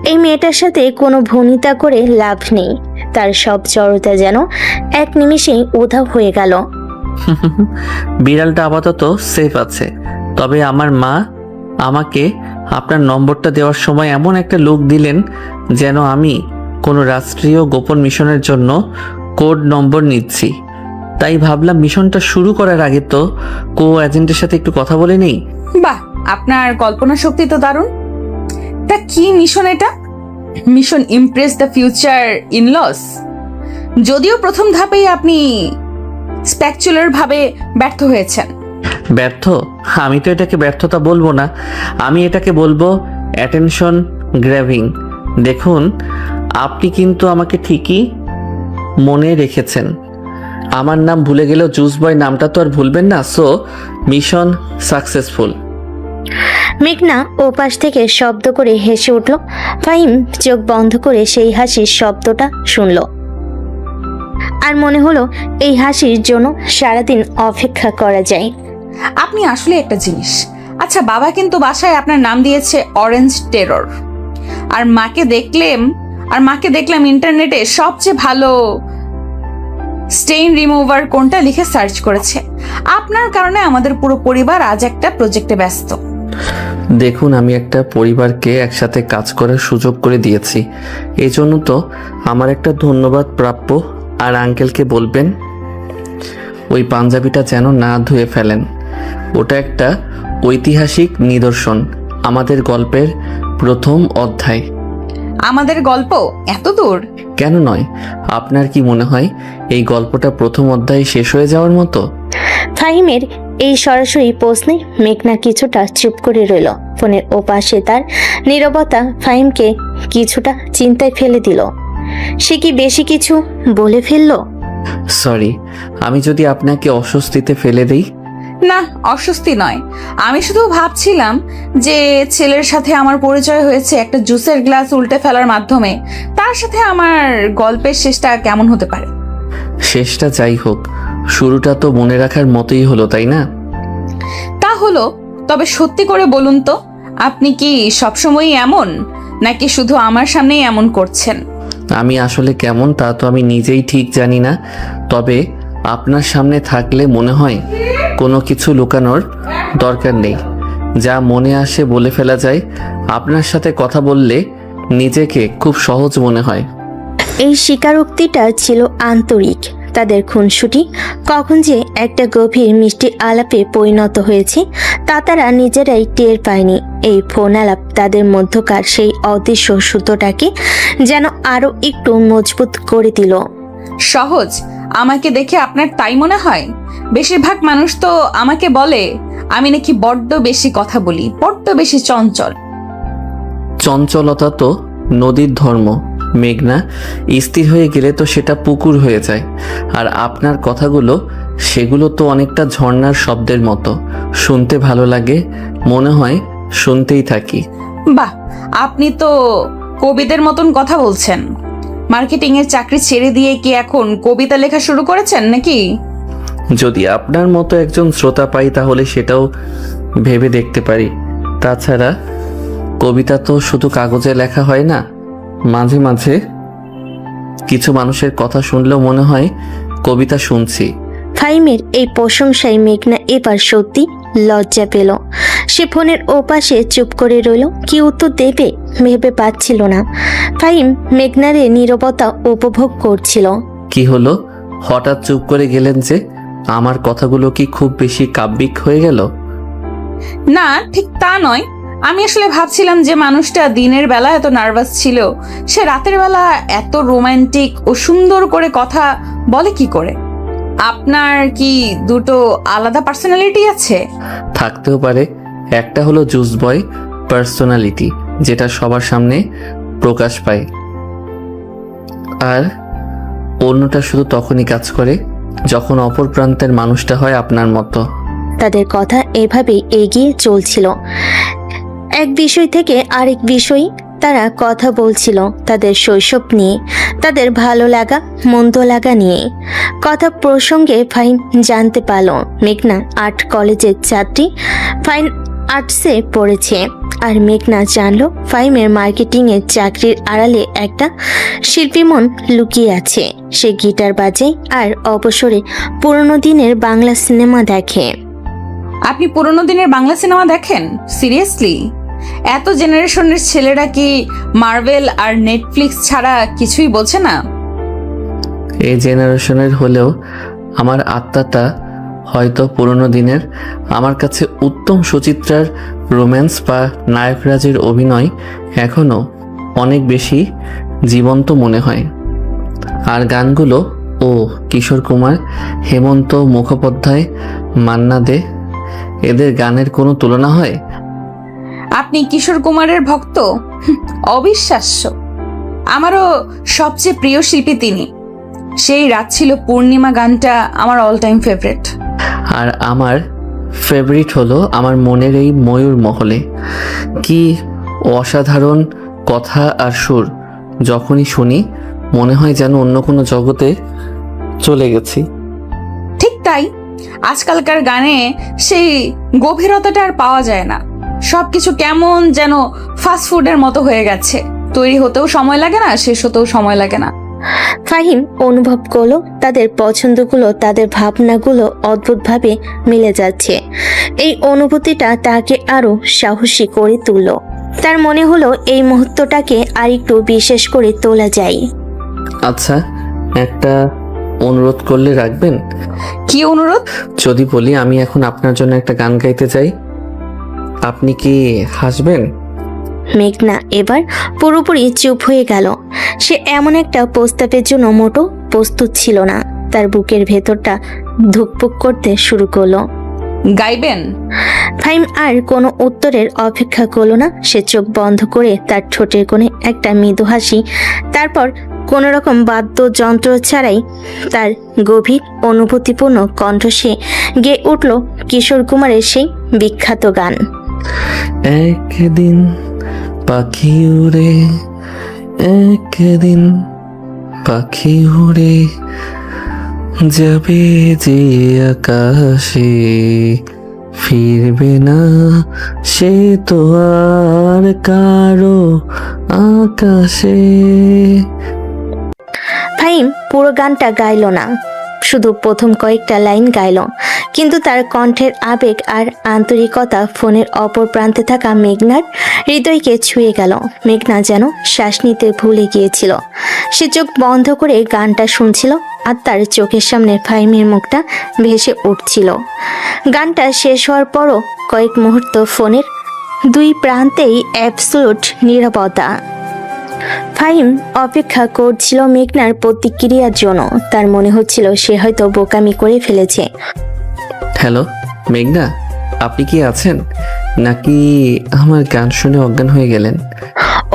এই মেয়েটার সাথে কোনো ভনিতা করে লাভ নেই। তার সব জড়তা যেন এক নিমিষেই উধাও হয়ে গেল। বিড়ালটা আপাতত সেফ আছে, তবে আমার মা আমাকে আপনার নম্বরটা দেওয়ার সময় এমন একটা লুক দিলেন যেন আমি কোনো রাষ্ট্রীয় গোপন মিশনের জন্য কোড নম্বর নিচ্ছি। তাই ভাবলাম মিশনটা শুরু করার আগে তো কো এজেন্টের সাথে একটু কথা বলে নেই। বাহ, আপনার কল্পনা শক্তি তো দারুণ। তা কি মিশন এটা? Mission Impress the future in-laws. যদিও প্রথম ধাপেই আপনি স্পেকচুলার ভাবে ব্যর্থ হয়েছেন। ব্যর্থ? আমি তো এটাকে ব্যর্থতা বলবো না, আমি এটাকে বলবো অ্যাটেনশন গ্র্যাভিং। দেখুন, আপনি কিন্তু আমাকে ঠিকই মনে রেখেছেন। আমার নাম ভুলে গেলেও জুস বয় নামটা তো আর ভুলবেন না। So mission successful. মেঘনা ওপাশ থেকে শব্দ করে হেসে উঠল। ফাহিম চোখ বন্ধ করে সেই হাসির শব্দটা শুনল। আর মনে হলো এই হাসির জন্য সারাদিন অপেক্ষা করা যায়। আপনি আসলে একটা জিনিস। আচ্ছা, বাবা কিন্তু বাসায় আপনার নাম দিয়েছে অরেঞ্জ টেরর। আর মাকে দেখলাম ইন্টারনেটে সবচেয়ে ভালো স্টেইন রিমুভার কোনটা লিখে সার্চ করেছে। আপনার কারণে আমাদের পুরো পরিবার আজ একটা প্রজেক্টে ব্যস্ত। দেখুন, আমি একটা পরিবারকে একসাথে কাজ করার সুযোগ করে দিয়েছি, এই জন্য তো আমার একটা ধন্যবাদ প্রাপ্য। আর আঙ্কেলকে বলবেন ওই পাঞ্জাবিটা যেন না ধুয়ে ফেলেন। ওটা একটা ঐতিহাসিক নিদর্শন, আমাদের গল্পের প্রথম অধ্যায়। আমাদের গল্প এত দূর? কেন নয়? আপনার কি মনে হয় এই গল্পটা প্রথম অধ্যায়ে শেষ হয়ে যাওয়ার মতো? ফাহিমের এই সরাসরি প্রশ্নে মেঘনা কিছুটা চুপ করে রইল। ফোনের ওপাশে তার নীরবতা ফাহিমকে কিছুটা চিন্তায় ফেলে দিল। সে কি বেশি কিছু বলে ফেলল? সরি, আমি যদি আপনাকে অস্বস্তিতে ফেলে দেই। না, অস্বস্তি নয়। আমি শুধু ভাবছিলাম যে ছেলের সাথে আমার পরিচয় হয়েছে একটা জুসের গ্লাস উল্টে ফেলার মাধ্যমে। তার সাথে আমার গল্পের শেষটা কেমন হতে পারে? শেষটা যাই হোক, শুরুটা তো মনে রাখার মতোই হলো, তাই না? তা হলো, তবে সত্যি করে বলুন তো, আপনি কি সবসময়ই এমন, নাকি শুধু আমার সামনেই এমন করছেন? আমি আসলে কেমন তা তো আমি নিজেই ঠিক জানি না, তবে আপনার সামনে থাকলে মনে হয় কোনো কিছু লুকানোর দরকার নেই। যা মনে আসে বলে ফেলা যায়। আপনার সাথে কথা বললে নিজেকে খুব সহজ মনে হয়। এই স্বীকারোক্তিটা ছিল আন্তরিক। তাদের খুনসুটি কখন যে একটা গভীর মিষ্টি আলাপে পরিণত হয়েছে তা তারা নিজেরাই টের পায়নি। এই ফোন আলাপ তাদের মধ্যকার সেই অদৃশ্য সুতোটাকে যেন আরো একটু মজবুত করে দিল। সহজ? আমাকে দেখে আপনার তাই মনে হয়? বেশিরভাগ মানুষ তো আমাকে বলে আমি নাকি বড্ড বেশি কথা বলি, বড্ড বেশি চঞ্চল। চঞ্চলতা তো নদীর ধর্ম মেঘনা, স্থির হয়ে গেলে তো সেটা পুকুর হয়ে যায়। আর আপনার কথাগুলো, সেগুলো তো অনেকটা ঝর্ণার শব্দের মতো, শুনতে ভালো লাগে, মনে হয় শুনতেই থাকি। বাহ, আপনি তো কবিদের মতন কথা বলছেন। মার্কেটিং এর চাকরি ছেড়ে দিয়ে কি এখন কবিতা লেখা শুরু করেছেন নাকি? যদি আপনার মতো একজন শ্রোতা পাই তাহলে সেটাও ভেবে দেখতে পারি। তাছাড়া কবিতা তো শুধু কাগজে লেখা হয় না, মাঝে মাঝে কিছু মানুষের কথা শুনলেও মনে হয় কবিতা শুনছি। ফাহিমের এই প্রশংসায় মেঘনা এবার সত্যি লজ্জা পেল। সে ফোনের ওপাশে চুপ করে রইল, কি উত্তর দেবে ভেবে পাচ্ছিল না। ফাহিম মেঘনারে নীরবতা উপভোগ করছিল। কি হলো, হঠাৎ চুপ করে গেলেন যে? আমার কথাগুলো কি খুব বেশি কাব্যিক হয়ে গেল? না, ঠিক তা নয়। আমি আসলে ভাবছিলাম যে মানুষটা দিনের বেলা এত নার্ভাস ছিল, সে রাতের বেলা এত রোমান্টিক ও সুন্দর করে কথা বলে কি করে? আপনার কি দুটো আলাদা পার্সোনালিটি আছে? থাকতেও পারে। একটা হলো জুস বয় পার্সোনালিটি, যেটা সবার সামনে প্রকাশ পায়, আর অন্যটা শুধু তখনই কাজ করে যখন অপর প্রান্তের মানুষটা হয় আপনার মতো। তাদের কথা এভাবেই এগিয়ে চলছিল। এক বিষয় থেকে আরেক বিষয় তারা কথা বলছিল, তাদের শৈশব নিয়ে, তাদের ভালো লাগা মন্দ লাগা নিয়ে। কথা প্রসঙ্গে ফাইন জানতে পারল মেঘনা আর্ট কলেজের ছাত্রী, ফাইন আর্টসে পড়েছে। আর মেঘনা জানলো ফাইমের মার্কেটিংয়ের চাকরির আড়ালে একটা শিল্পী মন লুকিয়ে আছে। সে গিটার বাজায় আর অবসরে পুরনো দিনের বাংলা সিনেমা দেখে। আপনি পুরোনো দিনের বাংলা সিনেমা দেখেন? সিরিয়াসলি? এত জেনারেশনের ছেলেরা কি মার্ভেল আর নেটফ্লিক্স ছাড়া কিছুই বোঝে না? এই জেনারেশনের হলেও আমার আত্মাটা হয়তো পুরনো দিনের। আমার কাছে উত্তম সুচিত্রার রোম্যান্স বা নায়করাজের অভিনয় এখনও অনেক বেশি জীবন্ত মনে হয়। আর গানগুলো, ও কিশোর কুমার, হেমন্ত মুখোপাধ্যায়, মান্না দে, এদের গানের কোনো তুলনা হয়? আপনি কিশোর কুমারের ভক্ত? অবিশ্বাস্য। আমারও সবচেয়ে প্রিয় শিল্পী তিনি। সেই রাত ছিল পূর্ণিমা গানটা আমার অল টাইম ফেভারিট। আর আমার ফেভারিট হলো আমার মনের এই ময়ূর মহলে। কি অসাধারণ কথা আর সুর! যখনই শুনি মনে হয় যেন অন্য কোনো জগতে চলে গেছি। ঠিক তাই, আজকালকার গানে সেই গভীরতাটা আর পাওয়া যায় না। সবকিছু কেমন যেন ফাস্ট ফুডের মতো হয়ে গেছে। তৈরি হতেও সময় লাগে না, শেষ হতেও সময় লাগে না। ফাহিম অনুভব করলো তাদের পছন্দগুলো, তাদের ভাবনাগুলো অদ্ভুতভাবে মিলে যাচ্ছে। এই অনুভূতিটা তাকে আরো সাহসী করে তুলল। তার মনে হলো এই মুহূর্তটাকে আরেকটু বিশেষ করে তোলা যায়। আচ্ছা, একটা অনুরোধ করলে রাখবেন? কি অনুরোধ? যদি বলি আমি এখন আপনার জন্য একটা গান গাইতে চাই, আপনি কি হাসবেন? মেঘনা এবার পুরোপুরি চুপ হয়ে গেল। সে এমন একটা প্রস্তাবের জন্য মোটো প্রস্তুত ছিল না। তার বুকের ভেতরটা ধুকপুক করতে শুরু করলো। গাইবেন? ফাহিম আর কোনো উত্তরের অপেক্ষা করলো না। সে চোখ বন্ধ করে তার ঠোঁটের কোণে একটা মৃদু হাসি, তারপর কোনো রকম বাদ্যযন্ত্র ছাড়াই তার গভীর অনুভূতিপূর্ণ কণ্ঠে গেয়ে উঠল কিশোর কুমারের সেই বিখ্যাত গান। একদিন পাখি উড়ে, একদিন পাখি উড়ে যাবে যে আকাশে, ফিরবে না সে তো আর কারো আকাশে। ফাহিম পুরো গানটা গাইল না, শুধু প্রথম কয়েকটা লাইন গাইল, কিন্তু তার কণ্ঠের আবেগ আর আন্তরিকতা ফোনের অপর প্রান্তে থাকা মেঘনার হৃদয়কে ছুঁয়ে গেল। মেঘনা যেন শ্বাস নিতে ভুলে গিয়েছিল। সে চোখ বন্ধ করে গানটা শুনছিল, আর তার চোখের সামনে ফাহিমের মুখটা ভেসে উঠছিল। গানটা শেষ হওয়ার পরও কয়েক মুহূর্ত ফোনের দুই প্রান্তেই অ্যাবসলুট নীরবতা। ফাহিম অপেক্ষা করছিল মেঘনার প্রতিক্রিয়ার জন্য। তার মনে হচ্ছিল সে হয়তো বোকামি করে ফেলেছে। হ্যালো মেঘনা, আপনি কি আছেন, নাকি আমার গান শুনে অজ্ঞান হয়ে গেলেন?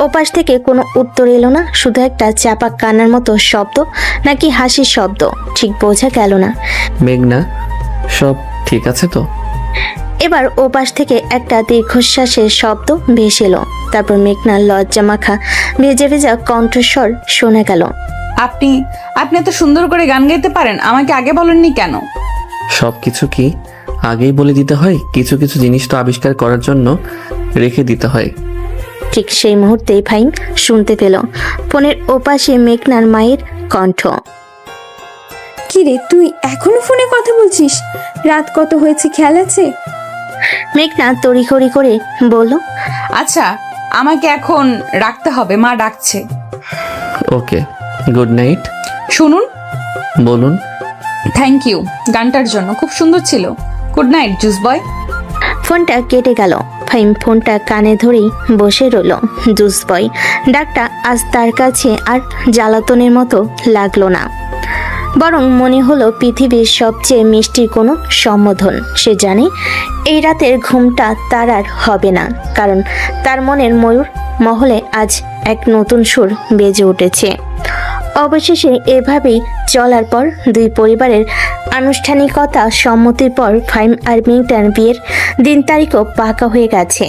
ওপাশ থেকে কোনো উত্তর এলো না, শুধু একটা চাপা কান্নার মতো শব্দ, নাকি হাসির শব্দ ঠিক বোঝা গেল না। মেঘনা, সব ঠিক আছে তো? এবার ওপাশ থেকে একটা দীর্ঘশ্বাসের শব্দ ভেসে এলো। তারপর মেঘনার লজ্জা মাখা ভেজা ভেজা কণ্ঠস্বর শোনা গেল। আপনি এত সুন্দর করে গান গাইতে পারেন, আমাকে আগে বলেননি কেন? সব কিছু কি আগেই বলে দিতে হয়? কিছু কিছু জিনিস তো আবিষ্কার করার জন্য রেখে দিতে হয়। ঠিক সেই মুহূর্তেই ফাহিম শুনতে পেল ফোনের ওপাশে মেঘনার মায়ের কণ্ঠ। কি রে, তুই এখনো ফোনে কথা বলছিস? রাত কত হয়েছে খেয়াল আছে? মেঘনা তড়িঘড়ি করে বলল, আচ্ছা, আমাকে এখন রাখতে হবে, মা ডাকছে। ওকে, গুড নাইট। শুনুন। বলুন। থ্যাংক ইউ গানটার জন্য, খুব সুন্দর ছিল। গুড নাইট জুস বয়। ফোনটা কেটে গেল। ফাহিম ফোনটা কানে ধরেই বসে রইল। জুস বয় ডাকটা আজ তার কাছে আর জ্বালাতনের মতো লাগলো না, বরং মনে হলো পৃথিবীর সবচেয়ে মিষ্টি কোনো সম্বোধন। সে জানে এই রাতের ঘুমটা তার আর হবে না, কারণ তার মনের ময়ূর মহলে আজ এক নতুন সুর বেজে উঠেছে। অবশেষে এভাবেই চলার পর দুই পরিবারের আনুষ্ঠানিকতা সম্মতির পর ফাহিম আর মেঘনার বিয়ের দিন তারিখও পাকা হয়ে গেছে।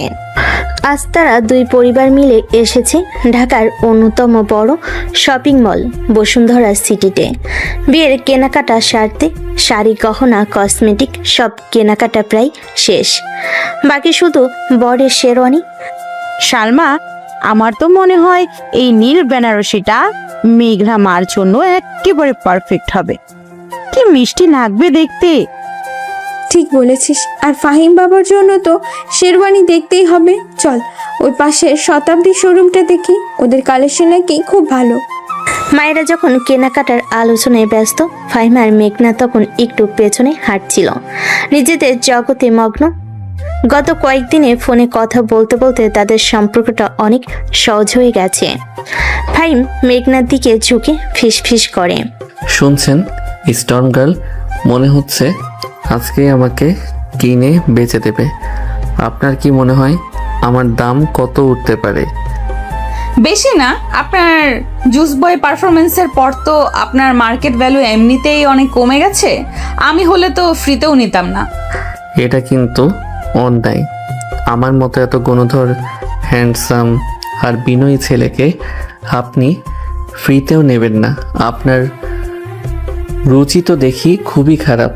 আজ তারা দুই পরিবার মিলে এসেছে ঢাকার অন্যতম বড় শপিং মল বসুন্ধরা সিটিতে। বিয়ের কেনাকাটা সারতে শাড়ি, গহনা, কসমেটিক সব কেনাকাটা প্রায় শেষ। বাকি শুধু বরের শেরওয়ানি। সালমা, আমার তো মনে হয় এই নীল বেনারসিটা মেঘনা মার জন্য একেবারে পারফেক্ট হবে। কি মিষ্টি লাগবে দেখতে। ঠিক বলেছিস। আর ফাহিম বাবার জন্য তো শেরওয়ানি দেখতেই হবে। চল ওই পাশের শতাব্দী শোরুমটা দেখি, ওদের কালেকশন নাকি খুব ভালো। মায়েরা যখন কেনাকাটার আলোচনায় ব্যস্ত, ফাহিম আর মেঘনা তখন একটু পেছনে হাঁটছিল, নিজেদের জগতে মগ্ন। গত কয়েকদিনে ফোনে কথা বলতে বলতে তাদের সম্পর্কটা অনেক সহজ হয়ে গেছে। ফাহিম মেঘনার দিকে ঝুঁকে ফিসফিস করে, শুনছেন স্টর্ম গার্ল? মনে হচ্ছে আজকে আমাকে কিনে বেচে দেবে। আপনার কি মনে হয় আমার দাম কত উঠতে পারে? বেশি না, আপনার জুস বয় পারফরমেন্সের পর তো আপনার মার্কেট ভ্যালু এমনিতেই অনেক কমে গেছে। আমি হলে তো ফ্রিতেও নিতাম না। এটা কিন্তু অন্যায়। আমার মতো এত গুণধর, হ্যান্ডসাম আর বিনয়ী ছেলেকে আপনি ফ্রিতেও নেবেন না। আপনার রুচি তো দেখি খুবই খারাপ।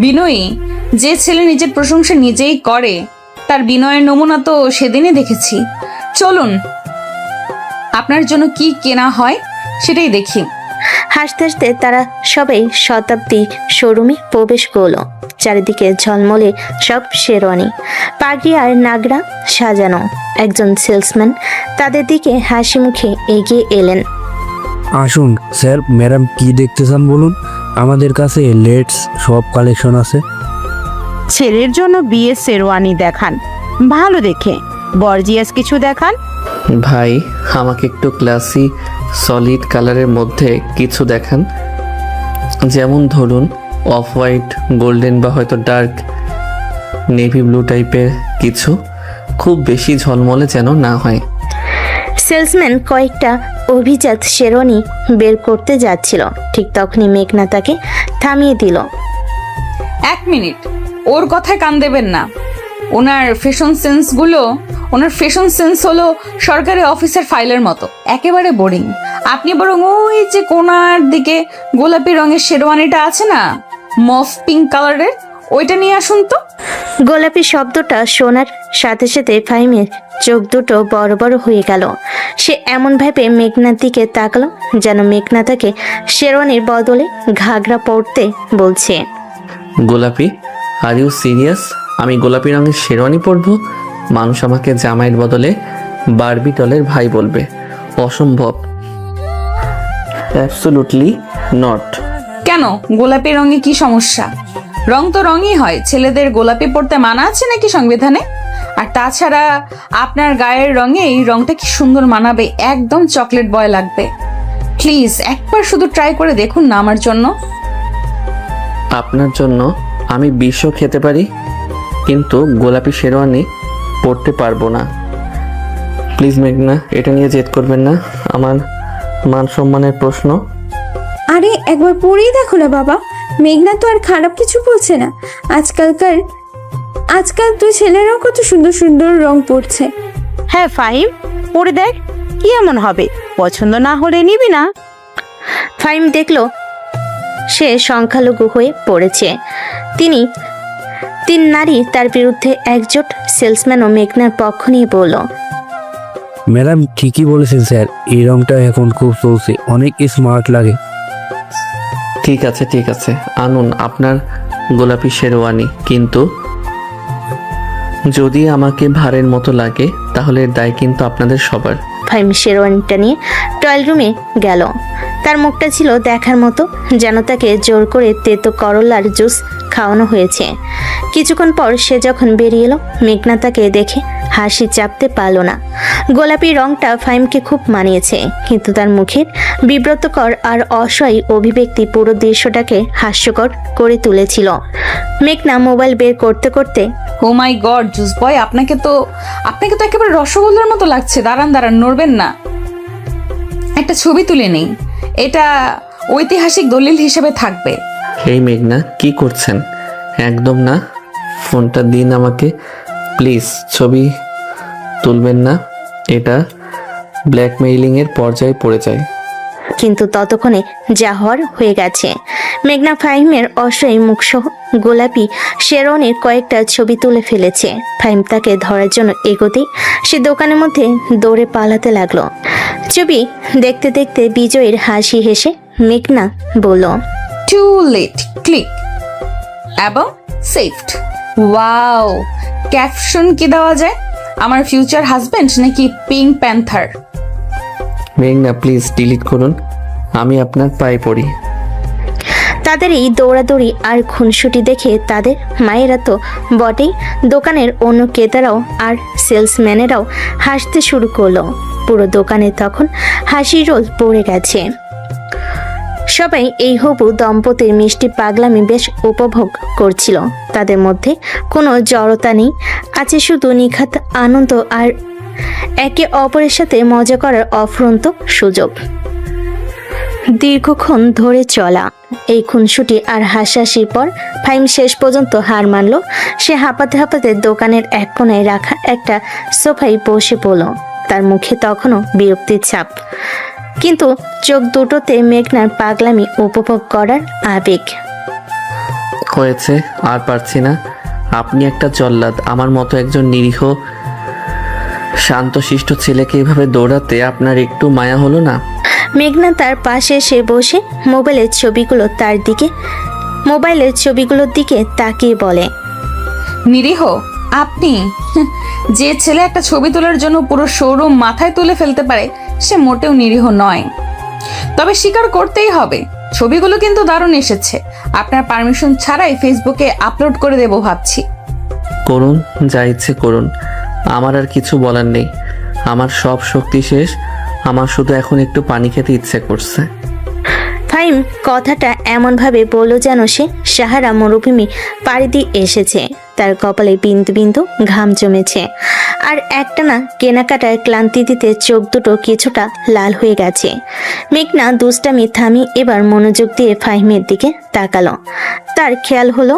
বিনয়ী? যে ছেলে নিজের প্রশংসা নিজেই করে তার বিনয়ের নমুনা তো সেদিনই দেখেছি। চলুন আপনার জন্য কি কেনা হয় সেটাই দেখি। হাসতে হাসতে তারা সবাই শতাব্দী শোরুমে প্রবেশ করলো। চারিদিকে ঝলমলে সব শেরওয়ানি, পাগড়ি আর নাগরা সাজানো। একজন সেলসম্যান তাদের দিকে হাসি মুখে এগিয়ে এলেন। আসুন স্যার, ম্যাডাম কি দেখতে চান বলুন, আমাদের কাছে লেটস সব কালেকশন আছে। ছেলের জন্য বিয়ের শেরওয়ানি দেখান, ভালো দেখে। গর্জিয়াস কিছু দেখান। ভাই, আমাকে একটু ক্লাসি সলিড কালারের মধ্যে কিছু দেখান। যেমন ধরুন অফ হোয়াইট, গোল্ডেন বা হয়তো ডার্ক নেভি ব্লু টাইপের কিছু, খুব বেশি ঝলমলে যেন না হয়। সেলসম্যান কয়েকটা অভিজাত শেরওয়ানি বের করতে যাচ্ছিল, ঠিক তখনই মেঘনা তাকে থামিয়ে দিল। এক মিনিট, ওর কথায় কান দেবেন না। ওনার ফ্যাশন সেন্স হলো সরকারি অফিসের ফাইলের মতো, একেবারে বোরিং। আপনি বরং ওই যে কোনার দিকে গোলাপি রঙের শেরওয়ানিটা আছে না, মফ পিঙ্ক কালারের, ওইটা নিয়ে আসুন তো। গোলাপি শব্দটা শোনার সাথে সাথে ফাহিমের চোখ দুটো বড় বড় হয়ে গেল। সে এমন ভাবে মেঘনার দিকে তাকালো যেন মেঘনা তাকে শেরওয়ানির বদলে ঘাগরা পরতে বলছে। গোলাপি? Are you serious? আমি গোলাপি রঙের শেরওয়ানি পরবো? মানুষ আমাকে জামাইয়ের বদলে বারবি ডলের ভাই বলবে। অসম্ভব। Absolutely not. কেন, গোলাপি রঙে কি সমস্যা? রং তো রঙই হয়। ছেলেদের গোলাপি পরতে মানা আছে নাকি সংবিধানে? আর তাছাড়া আপনার গায়ের রঙে এই রংটা কি সুন্দর মানাবে, একদম চকলেট বয় লাগবে। প্লিজ একবার শুধু ট্রাই করে দেখুন না আমার জন্য। আপনার জন্য আমি বিষও খেতে পারি, কিন্তু গোলাপি শেরওয়ানি পরতে পারবো না। প্লিজ মেঘনা, এটা নিয়ে জেদ করবেন না। আমার মান সম্মানের প্রশ্ন। আরে একবার পরেই দেখো না বাবা, মেঘনা তো আর খারাপ কিছু বলছে না। আজকাল তো ছেলেরাও কত সুন্দর সুন্দর রং পড়ছে। হ্যাঁ ফাহিম, পরে দেখ কি এমন হবে, পছন্দ না হলে নিবি না। ফাহিম দেখলো সে সংখ্যালঘু হয়ে পড়েছে। তিন নারী তার বিরুদ্ধে একজোট সেলসম্যান ও মেঘনার পক্ষ নিয়ে বলল, ম্যাডাম ঠিকই বলেছেন স্যার, এই রংটা এখন খুব চলছে, অনেক স্মার্ট লাগে। ঠিক আছে আনুন আপনার গোলাপি শেরওয়ানি, কিন্তু যদি আমাকে ভারের মতো লাগে তাহলে এর দায় কিন্তু আপনাদের সবার। ফাহিম শেরওয়ানিটা নিয়ে টয়লেট রুমে গেল। তার মুখটা ছিল দেখার মতো, যেন তাকে জোর করে তেতো করলার জুস খাওয়ানো হয়েছে। কিছুক্ষণ পর সে যখন বেরিয়ে এলো, মেঘনা তাকে দেখে হাসি চাপতে পারল না। গোলাপি রংটা ফাহিমকে খুব মানিয়েছে, কিন্তু তার মুখের বিব্রতকর আর অসহায় অভিব্যক্তি পুরো দৃশ্যটাকে হাস্যকর করে তুলেছিল। মেঘনা মোবাইল বের করতে করতে, ও মাই গড জুস বয়, আপনাকে তো একেবারে রসগোল্লার মতো লাগছে। দাঁড়ান নড়বেন না, একটা ছবি তুলে নেই, এটা ঐতিহাসিক দলিল হিসেবে থাকবে। এই মেঘনা কি করছেন? একদম না, ফোনটা দিন আমাকে প্লিজ। ছবি তুলবেন না, এটা ব্ল্যাকমেইলিংয়ের পর্যায়ে পড়ে যায়। কিন্তু ততক্ষণে যা হওয়ার হয়ে গেছে। মেঘনা ফাহিমের অসহায় মুখসহ গোলাপি শেরওয়ানির কয়েকটা ছবি তুলে ফেলেছে। ফাহিম তাকে ধরার জন্য এগোতেই সে দোকানের মধ্যে দৌড়ে পালাতে লাগলো। ছবি দেখতে দেখতে বিজয়ের হাসি হেসে মেঘনা বলল, টু লেট, ক্লিক এবং সেভড। ওয়াও, ক্যাপশন কি দেওয়া যায়? আমার ফিউচার হাজবেন্ড নাকি পিঙ্ক প্যান্থার? মেঘনা প্লিজ ডিলিট করুন, আমি আপনার পায়ে পড়ি। তাদের এই দৌড়াদৌড়ি আর খুনসুটি দেখে তাদের মায়েরা তো বটেই, দোকানের অন্য ক্রেতারাও আর সেলসম্যানেরাও হাসতে শুরু করলো। পুরো দোকানে তখন হাসি রোল পড়ে গেছে। সবাই এই হবু দম্পতির মিষ্টি পাগলামি বেশ উপভোগ করছিল। তাদের মধ্যে কোনো জড়তা নেই, আছে শুধু নিখাত আনন্দ আর একে অপরের সাথে মজা করার অফুরন্ত সুযোগ। দীর্ঘক্ষণ ধরে চলা এই খুনসুটি আর হাসাহাসির পর ফাহিম শেষ পর্যন্ত হার মানল। সে হাঁপাতে হাঁপাতে দোকানের এক কোণায় রাখা একটা সোফায় বসে পড়ল। তার মুখে তখনও বিরক্তির ছাপ, কিন্তু চোখ দুটোতে মেঘনার পাগলামি উপভোগ করার আবেগ। হয়েছে, আর পারছি না। আপনি একটা জল্লাদ, আমার মতো একজন নিরীহ শান্তশিষ্ট ছেলেকে এভাবে দৌড়াতে আপনার একটু মায়া হলো না? মেঘনা তার পাশে এসে বসে মোবাইলের ছবিগুলোর দিকে তাকিয়ে বলে, নিরীহ আপনি? যে ছেলে একটা ছবি তোলার জন্য পুরো শোরুম মাথায় তুলে ফেলতে পারে, সে মোটেও নিরীহ নয়। তবে স্বীকার করতেই হবে, ছবিগুলো কিন্তু দারুণ এসেছে। আপনার পারমিশন ছাড়াই ফেসবুকে আপলোড করে দেব ভাবছি। করুন, যা ইচ্ছে করুন, আমার আর কিছু বলার নেই। আমার সব শক্তি শেষ, আমার শুধু এখন একটু পানি খেতে ইচ্ছে করছে। ফাহিম কথাটা এমনভাবে বলল যেন সে সাহারা মরুভূমি পাড়ি দিয়ে এসেছে। তার কপালে বিন্দু বিন্দু ঘাম জমেছে, আর একটানা কেনাকাটার ক্লান্তি দিতে চোখ দুটো কিছুটা লাল হয়ে গেছে। মেঘনা দুষ্টামি থামি এবার মনোযোগ দিয়ে ফাহিমের দিকে তাকালো। তার খেয়াল হলো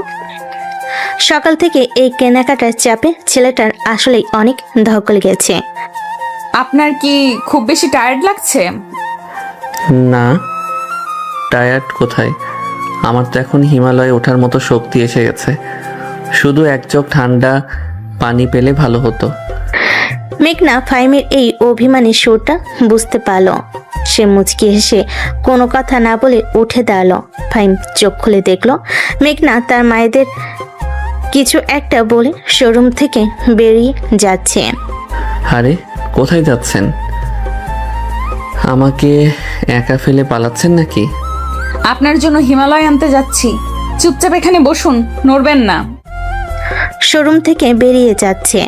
সকাল থেকে এই কেনাকাটার চাপে ছেলেটার আসলেই অনেক ধকল গেছে। আপনার কি খুব বেশি টায়ার্ড লাগছে? না, টায়ার্ড কোথায়? আমার তো এখন হিমালয়ে ওঠার মতো শক্তি এসে গেছে। শুধু এক চোখ ঠান্ডা পানি পেলে ভালো হতো। মেঘনা ফাহিমের এই অভিমানী সুরটা বুঝতে পারল। সে মুচকি হেসে কোনো কথা না বলে উঠে দাঁড়ালো। ফাহিম চোখ খুলে দেখলো মেঘনা তার মায়েদের কিছু একটা বলে শোরুম থেকে বেরিয়ে যাচ্ছে। আরে কোথায় যাচ্ছেন? আমাকে একা ফেলে পালাচ্ছেন নাকি? আপনার জন্য হিমালয় আনতে যাচ্ছি, চুপচাপ এখানে বসুন, নড়বেন না। শোরুম থেকে বেরিয়ে যাচ্ছে।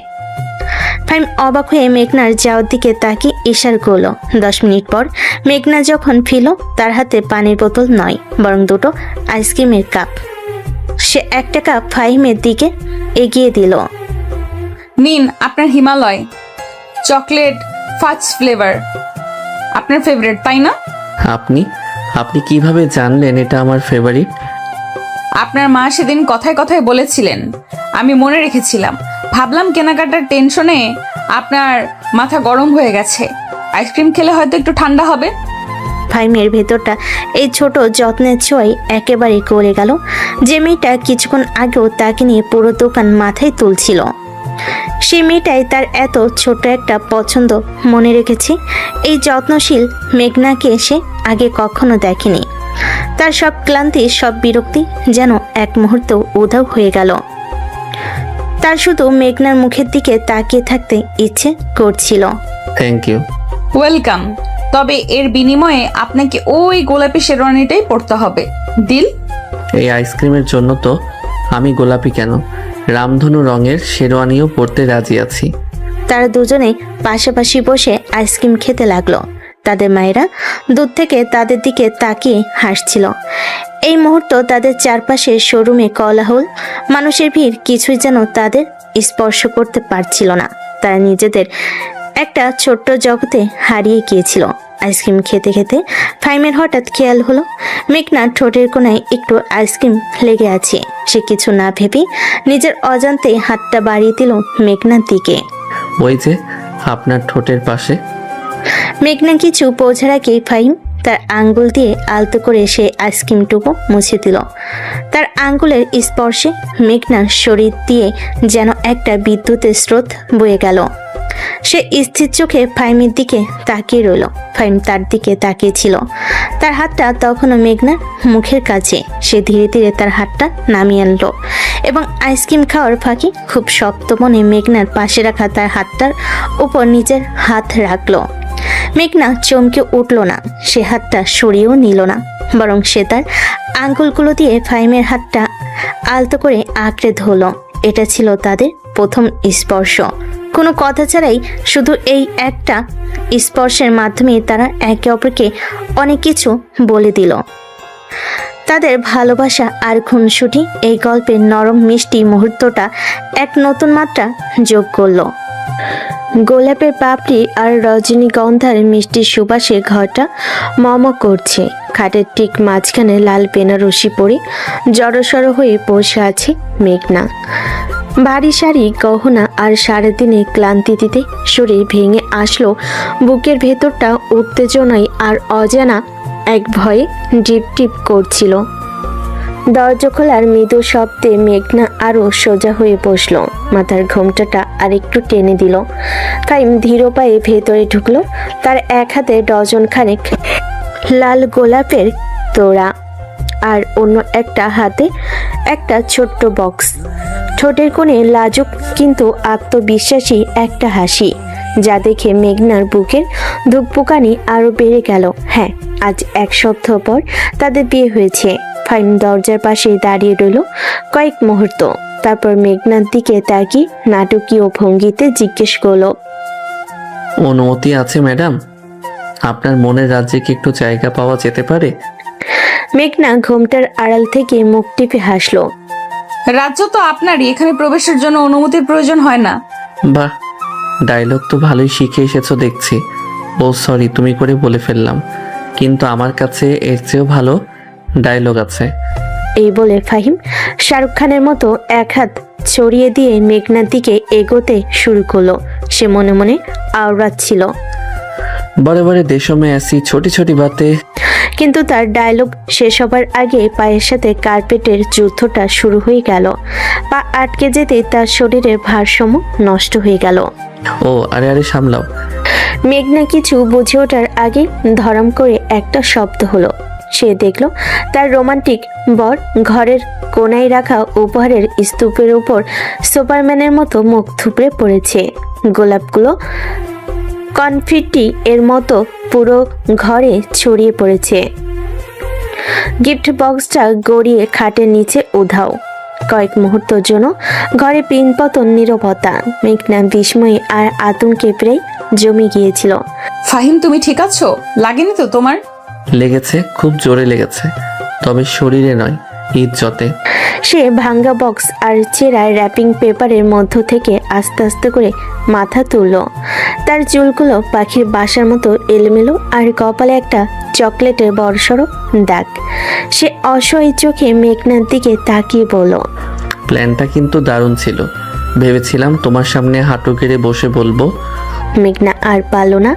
ফাহিম অবাক হয়ে মেঘনার যাওয়ার দিকে তাকিয়ে ইশারা করলো। 10 মিনিট পর মেঘনা যখন ফিরল, তার হাতে পানির বোতল নয়, বরং দুটো আইসক্রিমের কাপ। সে একটা কাপ ফাহিমের দিকে এগিয়ে দিল। নিন আপনার হিমালয়, চকলেট ফাজ ফ্লেভার, আপনার ফেভারিট তাই না? আপনি আপনি কিভাবে জানলেন এটা আমার ফেভারিট? আপনার মা সেদিন কথায় কথায় বলেছিলেন, আমি মনে রেখেছিলাম। ভাবলাম কেনাকাটার টেনশনে আপনার মাথা গরম হয়ে গেছে, আইসক্রিম খেলে হয়তো একটু ঠান্ডা হবে। ফাহিমের ভেতরটা এই ছোট যত্নের ছোঁয়ায় একেবারে গলে গেল। যে মেয়েটা কিছুক্ষণ আগেও তাকে নিয়ে পুরো দোকান মাথায় তুলছিল, সে মেয়েটাই তার এত ছোট একটা পছন্দ মনে রেখেছে। এই যত্নশীল মেঘনাকে সে আগে কখনো দেখেনি। তার সব ক্লান্তি, সব বিরক্তি যেন এক মুহূর্ত উধাও হয়ে গেল। তার শুধু মেঘনার মুখের দিকে তাকিয়ে থাকতে ইচ্ছে করছিল। Thank you. ওয়েলকাম। তবে এর বিনিময়ে আপনাকে ওই গোলাপি শেরওয়ানিটাই পরতে হবে। ডিল? এই আইসক্রিমের জন্য তো আমি গোলাপি কেন, রামধনু রঙের শেরওয়ানিও পরতে রাজি আছি। তারা দুজনে পাশাপাশি বসে আইসক্রিম খেতে লাগলো। তাদের মায়েরা দূর থেকে তাদের দিকে তাকিয়ে হাসছিল। এই মুহূর্ত তাদের চারপাশে শোরুমে কোলাহল, মানুষের ভিড় কিছুই যেন তাদের স্পর্শ করতে পারছিল না। তারা নিজেদের একটা ছোট্ট জগতে হারিয়ে গিয়েছিল। আইসক্রিম খেতে খেতে ফাহিমের হঠাৎ খেয়াল হলো মেঘনার ঠোঁটের কোণায় একটু আইসক্রিম লেগে আছে। সে কিছু না ভেবে নিজের অজান্তে হাতটা বাড়িয়ে দিল মেঘনার দিকে। ওই যে আপনার ঠোঁটের পাশে। মেঘনা কিছু বোঝার আগেই ফাহিম তার আঙ্গুল দিয়ে আলতো করে সে আইসক্রিমটুকু মুছে দিল। তার আঙ্গুলের স্পর্শে মেঘনার শরীর দিয়ে যেন একটা বিদ্যুতের স্রোত বয়ে গেল। সে স্থির চোখে ফাহিমের দিকে তাকিয়ে রইল। ফাহিম তার দিকে তাকিয়েছিল। তার হাতটা তখনও মেঘনার মুখের কাছে। সে ধীরে ধীরে তার হাতটা নামিয়ে আনলো এবং আইসক্রিম খাওয়ার ফাঁকে খুব শক্ত মনে মেঘনার পাশে রাখা তার হাতটার উপর নিজের হাত রাখলো। মেঘনা চমকে উঠল না, সে হাতটা সরিয়েও নিল না, বরং সে তার আঙ্গুলগুলো দিয়ে ফাহিমের হাতটা আলতো করে আঁকড়ে ধরল। এটা ছিল তাদের প্রথম স্পর্শ। কোনো কথা ছাড়াই শুধু এই একটা স্পর্শের মাধ্যমে তারা একে অপরকে অনেক কিছু বলে দিল। তাদের ভালোবাসা আর খুনসুটি এই গল্পের নরম মিষ্টি মুহূর্তটা এক নতুন মাত্রা যোগ করলো। গোলাপের পাপড়ি আর রজনীগন্ধার মিষ্টি সুবাসে ঘরটা মম করছে। খাটের ঠিক মাঝখানে লাল বেনারসি পরে জড়সড় হয়ে বসে আছে মেঘনা। ভারী শাড়ি, গহনা আর সারাদিনে ক্লান্তিতে শরীর ভেঙে আসলো। বুকের ভেতরটা উত্তেজনায় আর অজানা এক ভয়ে ডিপ ডিপ করছিল। দরজা খোলার মৃদু শব্দে মেঘনা আরও সোজা হয়ে বসলো। মাথার ঘোমটাটা আরেকটু টেনে দিল। ফাহিম ধীর পায়ে ভেতরে ঢুকলো। তার এক হাতে ডজন খানেক লাল গোলাপের তোড়া আর অন্য একটা হাতে একটা ছোট্ট বক্স। ঠোঁটের কোণে লাজুক কিন্তু আত্মবিশ্বাসী একটা হাসি, যা দেখে মেঘনার বুকের ধুকপুকানি আরও বেড়ে গেল। হ্যাঁ, আজ এক সপ্তাহ পর তাদের বিয়ে হয়েছে। ফাহিম দরজার পাশে দাঁড়িয়ে রইল কয়েক মুহূর্ত, তারপর মেঘনার দিকে তাকিয়ে নাটকীয় ভঙ্গিতে জিজ্ঞেস করলো, অনুমতি আছে ম্যাডাম? আপনার মনের রাজ্যে কি একটু জায়গা পাওয়া যেতে পারে? মেঘনা ঘোমটার আড়াল থেকে মুখ টিপে হাসলো। রাজ্য তো আপনারই, এখানে প্রবেশের জন্য অনুমতির প্রয়োজন হয় না। বাহ, ডায়লগ তো ভালোই শিখে এসেছো দেখছি। ও সরি, তুমি করে বলে ফেললাম, কিন্তু আমার কাছে এর চেয়েও ভালো ডায়লগ আছে। এই বলে ফাহিম শাহরুখ খানের মতো এক হাত ছড়িয়ে দিয়ে মেঘনার দিকে এগোতে শুরু করলো। সে মনে মনে আওড়াচ্ছিল, বড় বড় দেশো মে ऐसी छोटी छोटी बातें। কিন্তু তার ডায়লগ শেষ হবার আগে পায়ের সাথে কার্পেটের যুদ্ধটা শুরু হয়ে গেল। পা আটকে যেতে তার শরীরের ভারসাম্য নষ্ট হয়ে গেল। ও আরে আরে সামলাও। মেঘনা কিছু বুঝে ওঠার আগে ধরম করে একটা শব্দ হলো। সে দেখল তার রোমান্টিক বর ঘরের কোনায় রাখা উপহারের স্তূপের উপর সুপারম্যানের মতো মুখ থুবড়ে পড়েছে। গোলাপগুলো কনফিটি এর মতো পুরো ঘরে ছড়িয়ে পড়েছে। গিফট বক্সটা গড়িয়ে খাটের নিচে উধাও। কয়েক মুহূর্তের জন্য ঘরে পিনপতন নীরবতা। মেঘনা বিস্ময়ে আর আতঙ্কে প্রায় জমে গিয়েছিল। ফাহিম, তুমি ঠিক আছো? লাগেনি তো তোমার? লেগেছে, খুব জোরে লেগেছে, তবে শরীরে নয়, ইজ্জতে। সে ভাঙ্গা বক্স আর চেরা র্যাপিং পেপারের মধ্য থেকে আস্তে আস্তে করে মাথা তুলল। তার চুলগুলো পাখির বাসার মতো এলোমেলো আর কপালে একটা চকলেটের বড়সড় দাগ। সে অসহায় চোখে মেঘনার দিকে তাকিয়ে বলল, প্ল্যানটা কিন্তু দারুণ ছিল। ভেবেছিলাম তোমার সামনে হাঁটু গেড়ে বসে বলবো, মেঘনা আর পারল না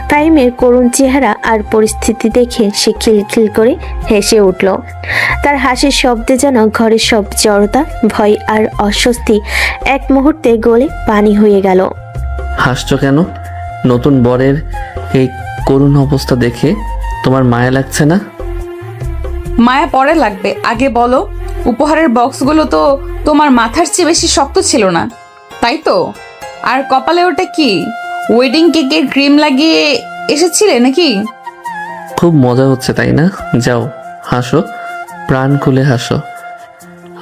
ফাহিমের করুণ চেহারা আর পরিস্থিতি দেখে সে খিলখিল করে হেসে উঠল। তার হাসির শব্দে যেন ঘরের সব জড়তা, ভয় আর অস্বস্তি এক মুহূর্তে গলে পানি হয়ে গেল। হাসছো কেন? নতুন বরের এই করুণ অবস্থা দেখে তোমার মায়া লাগছে না? মায়া পরে লাগবে, আগে বলো উপহারের বক্সগুলো তো তোমার মাথার চেয়ে বেশি শক্ত ছিল না, তাই তো? আর কপালে ওটা কি? ওয়েডিং কেকের ক্রিম লাগিয়ে এসেছিলে নাকি? খুব মজা হচ্ছে তাই না? যাও হাসো, প্রাণ খুলে হাসো।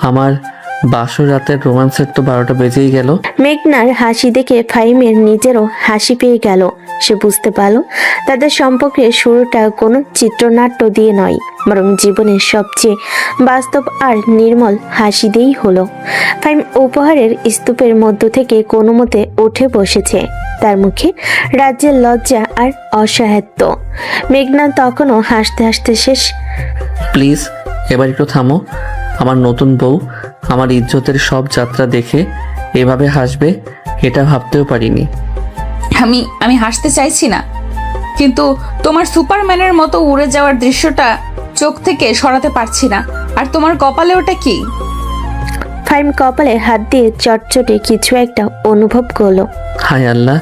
আমার বাসর রাতের রোমান্সের তো 12টা বেজেই গেল। মেঘনার হাসি দেখে ফাহিমের নিজেরও হাসি পেয়ে গেল। সে বুঝতে পারল তাদের সম্পর্কে শুরুটা কোনো চিত্রনাট্য দিয়ে নয়, বরং জীবনের সবচেয়ে বাস্তব আর নির্মল হাসি দিয়েই হলো। ফাহিম উপহারের স্তূপের মধ্য থেকে কোনো মতে উঠে বসেছে, তার মুখে রাজ্যের লজ্জা আর অসহায়ত্ব। মেঘনা তখনও হাসতে হাসতে শেষ। প্লিজ এবার একটু থামো। আমার নতুন বউ আমার ইজ্জতের সব যাত্রা দেখে এভাবে হাসবে এটা ভাবতেও পারিনি। আমি হাসতে চাইছি না, কিন্তু তোমার সুপারম্যানের মতো উড়ে যাওয়ার দৃশ্যটা চোখ থেকে সরাতে পারছি না। আর তোমার কপালে ওটা কি? ফাহিম কপালে হাত দিয়ে চটচটে কিছু একটা অনুভব করলো। হায় আল্লাহ,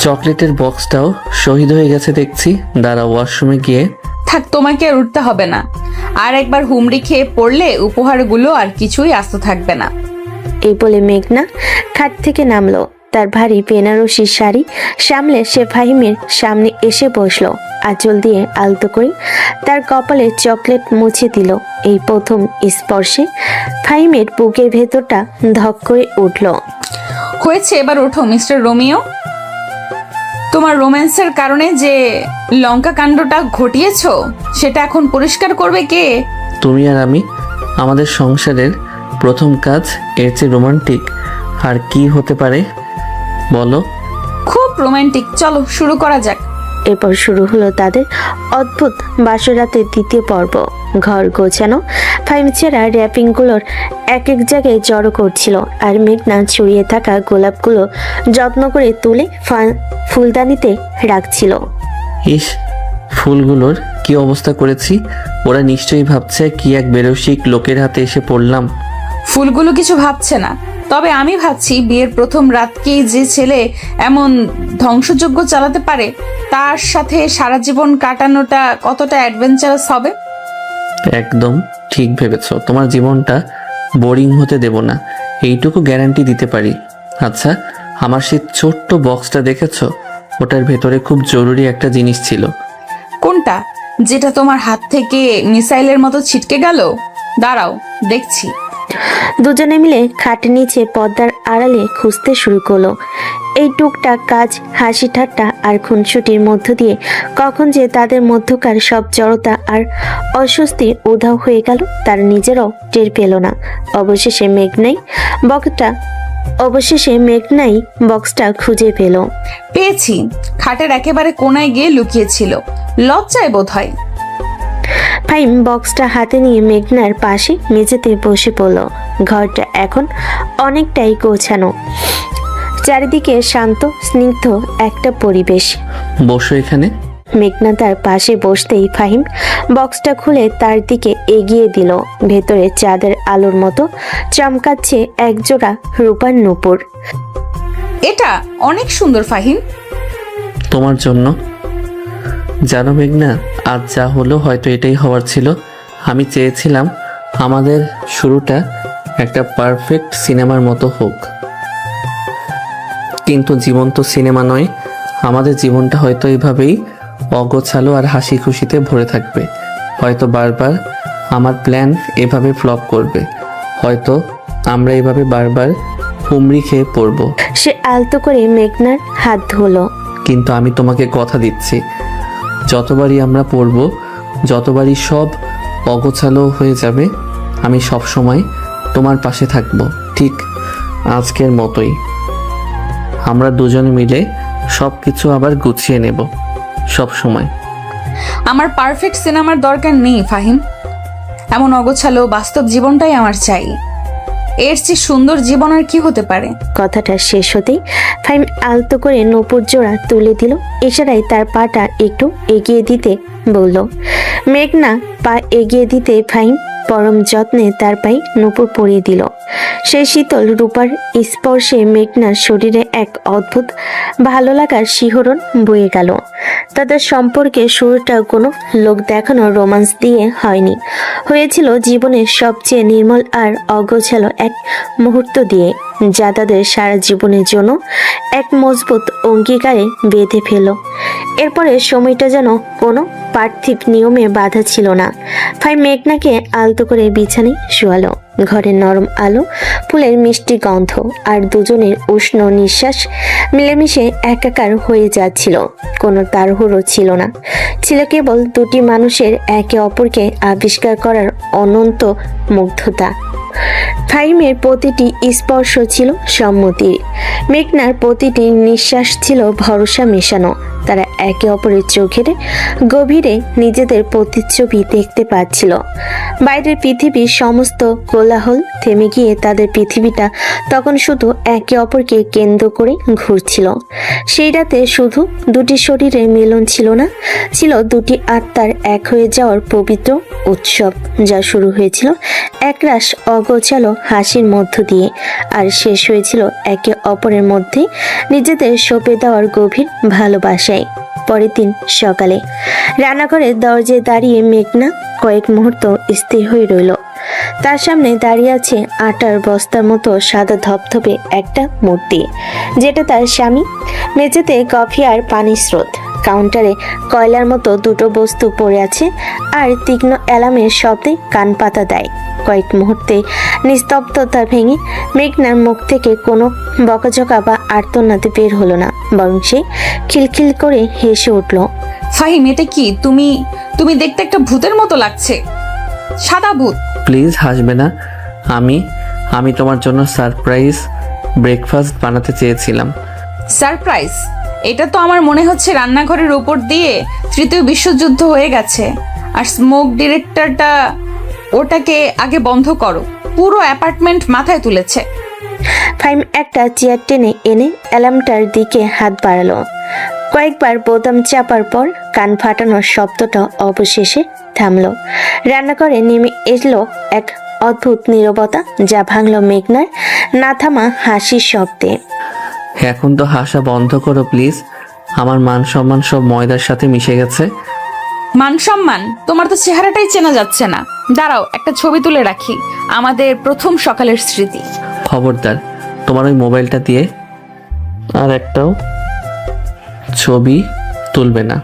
চকলেটের বক্সটাও শহীদ হয়ে গেছে দেখছি। দাঁড়া, ওয়াশরুমে গিয়ে। থাক, তোমাকে আর উঠতে হবে না। আর একবার হুমড়ি খেয়ে পড়লে উপহারগুলো আর কিছুই আস্ত থাকবে না। এই বলে মেঘনা খাট থেকে নামলো। তার ভারী বেনারসি শাড়ি সামলে সে ফাহিমের সামনে এসে বসলো। আঁচল দিয়ে আলতো করে তার কপালে চকলেট মুছে দিল। এই প্রথম স্পর্শে ফাহিমের বুকের ভেতরটা ধক করে উঠল। হয়েছে, এবার ওঠো মিস্টার রোমিও। তোমার রোম্যান্সের কারণে যে লঙ্কা কাণ্ডটা ঘটিয়েছো সেটা এখন পরিষ্কার করবে কে? তুমি আর আমি। আমাদের সংসারের প্রথম কাজ এর চেয়ে রোমান্টিক আর কি হতে পারে বলো? খুব রোমান্টিক, চলো শুরু করা যাক। এরপর শুরু হলো তাদের অদ্ভুত বাসরাতের দ্বিতীয় পর্ব। ঘর গোছানো, ফাইম ছেঁড়া র্যাপিংগুলোর এক এক জায়গায় জড়ো করছিল, আর মেঘনা ছড়িয়ে থাকা গোলাপগুলো যত্ন করে তুলে ফুলদানিতে রাখছিল। ইস, ফুলগুলোর কি অবস্থা করেছি। ওরা নিশ্চয়ই ভাবছে কি এক বেরসিক লোকের হাতে এসে পড়লাম। ফুলগুলো কিছু ভাবছে না, তবে আমি ভাবছি বিয়ের প্রথম রাতকেই যে ছেলে এমন ধ্বংসযজ্ঞ চালাতে পারে তার সাথে সারা জীবন কাটানোটা কতটা অ্যাডভেঞ্চারাস হবে। একদম ঠিক ভেবেছো। তোমার জীবনটা বোরিং হতে দেব না, এইটুকু গ্যারান্টি দিতে পারি। আচ্ছা, আমার সেই ছোট্ট বক্সটা দেখেছো? ওটার ভেতরে খুব জরুরি একটা জিনিস ছিল। কোনটা? যেটা তোমার হাত থেকে মিসাইলের মতো ছিটকে গেল? দাঁড়াও, দেখছি। দুজনে মিলে খাটের নিচে পর্দার আড়ালে খুঁজতে শুরু করলো। এই টুকটাক কাজ, হাসি ঠাট্টা আর খুনসুটির মধ্য দিয়ে কখন যে তাদের মধ্যকার সব জড়তা আর অস্বস্তি উধাও হয়ে গেল তার নিজেরাও টের পেল না। অবশেষে মেঘনাই বক্সটা খুঁজে পেল। পেয়েছি, খাটের একেবারে কোনায় গিয়ে লুকিয়েছিল, লজ্জায় বোধ হয়। ফাইম বক্সটা হাতে নিয়ে মেঘনার পাশে মেঝেতে বসে পড়ল। ঘরটা এখন অনেকটাই গোছানো, চারিদিকে শান্ত স্নিগ্ধ একটা পরিবেশ। বসো এখানে। মেঘনা তার পাশে বসতেই ফাহিম বক্সটা খুলে তার দিকে এগিয়ে দিল। ভেতরে চাঁদের আলোর মতো চমকাচ্ছে একজোড়া রূপার নূপুর। এটা অনেক সুন্দর ফাহিম। তোমার জন্য। জানো মেঘনা, আজ যা হলো হয়তো এটাই হওয়ার ছিল। আমি চেয়েছিলাম আমাদের শুরুটা একটা পারফেক্ট সিনেমার মতো হোক, কিন্তু জীবন তো সিনেমা নয়। আমাদের জীবনটা হয়তো এভাবেই অগোছালো আর হাসি খুশিতে ভরে থাকবে। হয়তো বারবার আমার প্ল্যান এভাবে ফ্লপ করবে, হয়তো আমরা এভাবে বারবার হুমড়ি খেয়ে পড়বো। সে আলতো করে মেঘনার হাত ধরলো। কিন্তু আমি তোমাকে কথা দিচ্ছি, যতবারই আমরা পড়ব, যতবারই সব অগোছালো হয়ে যাবে, আমি সব সময় তোমার পাশে থাকব, ঠিক আজকের মতোই। আমরা দুজনে মিলে সব কিছু আবার গুছিয়ে নেব সব সময়। আমার পারফেক্ট সিনেমার দরকার নেই ফাহিম, এমন অগোছালো বাস্তব জীবনটাই আমার চাই। এর চেয়ে সুন্দর জীবন আর কি হতে পারে? কথাটা শেষ হতেই ফাহিম আলতো করে নূপুর জোড়া তুলে দিল। ইশারায় তার পাটা একটু এগিয়ে দিতে বলল। মেঘনা পা এগিয়ে দিতে ফাহিম পরম যত্নে তার পায়ে নূপুর পরিয়ে দিল। সেই শীতল রূপার স্পর্শে মেঘনার শরীরে এক অদ্ভুত ভালো লাগার শিহরণ বয়ে গেল। তাদের সম্পর্কে শুরুটা কোনো লোক দেখানো রোমান্স দিয়ে হয়নি, হয়েছিল জীবনের সবচেয়ে নির্মল আর অগোছালো এক মুহূর্ত দিয়ে, যা তাদের সারা জীবনের জন্য এক মজবুত অঙ্গীকারে বেঁধে ফেল। এরপরে সময়টা যেন কোনো পার্থিব নিয়মে বাধা ছিল না। ফাই মেঘনাকে আলতো করে বিছানায় শোয়ালো। ঘরের নরম আলো, ফুলের মিষ্টি গন্ধ আর দুজনের উষ্ণ নিঃশ্বাস মিলেমিশে একাকার হয়ে যাচ্ছিল। কোনো তাড়াহুড়ো ছিল না, ছিল কেবল দুটি মানুষের একে অপরকে আবিষ্কার করার অনন্ত মুগ্ধতা। ফাহিমের প্রতিটি স্পর্শ ছিল সম্মতির, মেঘনার প্রতিটি নিঃশ্বাস ছিল ভরসা মেশানো। তারা একে অপরের চোখের গভীরে নিজেদের প্রতিচ্ছবি দেখতে পাচ্ছিল। বাইরের পৃথিবীর সমস্ত কোলাহল থেমে গিয়ে তাদের পৃথিবীটা তখন শুধু একে অপরকে কেন্দ্র করে ঘুরছিল। সেই রাতে শুধু দুটি শরীরের মিলন ছিল না, ছিল দুটি আত্মার এক হয়ে যাওয়ার পবিত্র উৎসব, যা শুরু হয়েছিল একরাশ অগোছালো হাসির মধ্য দিয়ে আর শেষ হয়েছিল একে অপরের মধ্যে নিজেদের সঁপে দেওয়ার গভীর ভালোবাসায়। পরের দিন সকালে রান্নাঘরের দরজায় দাঁড়িয়ে মেঘনা কয়েক মুহূর্ত স্থির হয়ে রইল। তার সামনে দাঁড়িয়ে আছে আটার বস্তার মতো সাদা ধপধপে একটা মূর্তি, যেটা তার স্বামী। মেঝেতে কফি আর পানির স্রোত, কাউন্টারে কয়লার মতো দুটো বস্তু পড়ে আছে আর তীক্ষ্ণ অ্যালার্মের শব্দে কান পাতা দেয়। কয়েক মুহূর্তে নিস্তব্ধতা ভেঙে মেঘনার মুখ থেকে কোনো বকাঝকা বা আর্তনাদ বের হলো না, বরং সে খিলখিল করে হেসে উঠল। ফাহিম, এটা কি? তুমি তুমি দেখতে একটা ভূতের মতো লাগছে, সাদা ভূত। প্লিজ হাসবে না। আমি তোমার জন্য সারপ্রাইজ ব্রেকফাস্ট বানাতে চেয়েছিলাম। সারপ্রাইজ? এটা তো আমার মনে হচ্ছে রান্নাঘরের উপর দিয়ে তৃতীয় বিশ্বযুদ্ধ হয়ে গেছে। আর স্মোক ডিটেক্টরটা, ওটাকে আগে বন্ধ করো, পুরো অ্যাপার্টমেন্ট মাথায় তুলেছে। ফাহিম একটা চেয়ার টেনে এনে অ্যালার্মটার দিকে হাত বাড়ালো। কয়েকবার বোতাম চাপার পর কান ফাটানোর শব্দটা অবশেষে থামলো। রান্নাঘরে নেমে এলো এক অদ্ভুত নীরবতা, যা ভাঙল মেঘনার না থামা হাসির শব্দে। এখন তো হাসা বন্ধ করো প্লিজ। আমার মান সম্মান সব ময়দার সাথে মিশে গেছে। মান সম্মান? তোমার তো চেহারাটাই চেনা যাচ্ছে না। দাঁড়াও, একটা ছবি তুলে রাখি, আমাদের প্রথম সকালের স্মৃতি। খবরদার, তোমার ওই মোবাইলটা দিয়ে আর একটাও ছবি তুলবে না।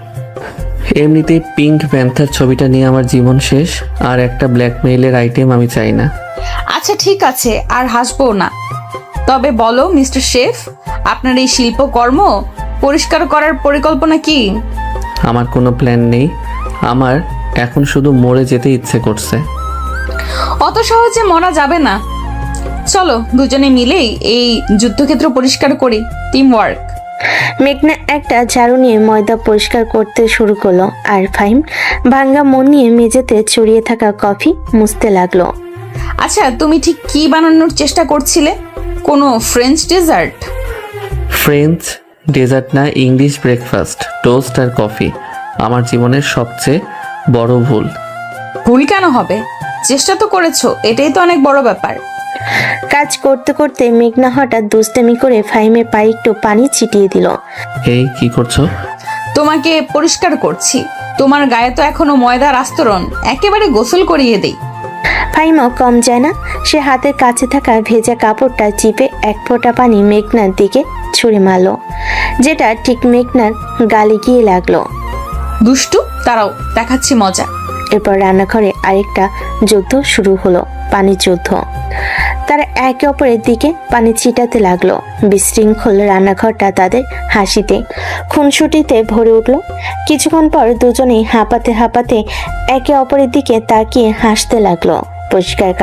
এমনিতেই পিঙ্ক প্যান্থার ছবিটা নিয়ে আমার জীবন শেষ, আর একটা ব্ল্যাকমেইলের আইটেম আমি চাই না। আচ্ছা ঠিক আছে, আর হাসবো না। তবে বলো মিস্টার শেফ, আপনার এই শিল্পকর্ম পরিষ্কার করার পরিকল্পনা কি? আমার কোনো প্ল্যান নেই, আমার এখন শুধু মরে যেতে ইচ্ছে করছে। অত সহজে মরা যাবে না। চলো দুজনে মিলেই এই যুদ্ধক্ষেত্র পরিষ্কার করি, টিম ওয়ার্ক। মেঘনা একটা ঝাড়ু নিয়ে ময়দা পরিষ্কার করতে শুরু করলো, আর ফাহিম ভাঙ্গা মন নিয়ে মেঝেতে ছড়িয়ে থাকা কফি মুছতে লাগলো। আচ্ছা, তুমি ঠিক কি বানানোর চেষ্টা করছিলে? কোনো ফ্রেঞ্চ ডেজার্ট? ফ্রেঞ্চ ডেজার্ট না, ইংলিশ ব্রেকফাস্ট, টোস্ট আর কফি। আমার জীবনের সবচেয়ে বড় ভুল। ভুল কেন হবে? চেষ্টা তো করেছো, এটাই তো অনেক বড় ব্যাপার। কাজ করতে করতে মেঘনা হঠাৎ দুষ্টামি করে ফাহিমের পায়ে একটু পানি ছিটিয়ে দিল। এই কি করছো? তোমাকে পরিষ্কার করছি। তোমার গায়ে তো এখনো ময়দার আস্তরণ, একেবারে গোসল করিয়ে দেই। ফাহিমও কম যায় না, সে হাতের কাছে থাকা ভেজা কাপড়টা চিপে এক ফোঁটা পানি মেঘনার দিকে ছুঁড়ে মারল, যেটা ঠিক মেঘনার গালে গিয়ে লাগলো। দুষ্টু, তারাও দেখাচ্ছি মজা। এরপর রান্নাঘরে আরেকটা যুদ্ধ শুরু হলো, পানির যুদ্ধ। তারা একে অপরের দিকে পানি ছিটাতে লাগলো। বিশৃঙ্খল রান্নাঘরটা তাদের হাসিতে খুনসুটিতে ভরে উঠল। কিছুক্ষণ পর দুজনেই হাঁপাতে হাঁপাতে একে অপরের দিকে তাকিয়ে হাসতে লাগলো। পরিষ্কারের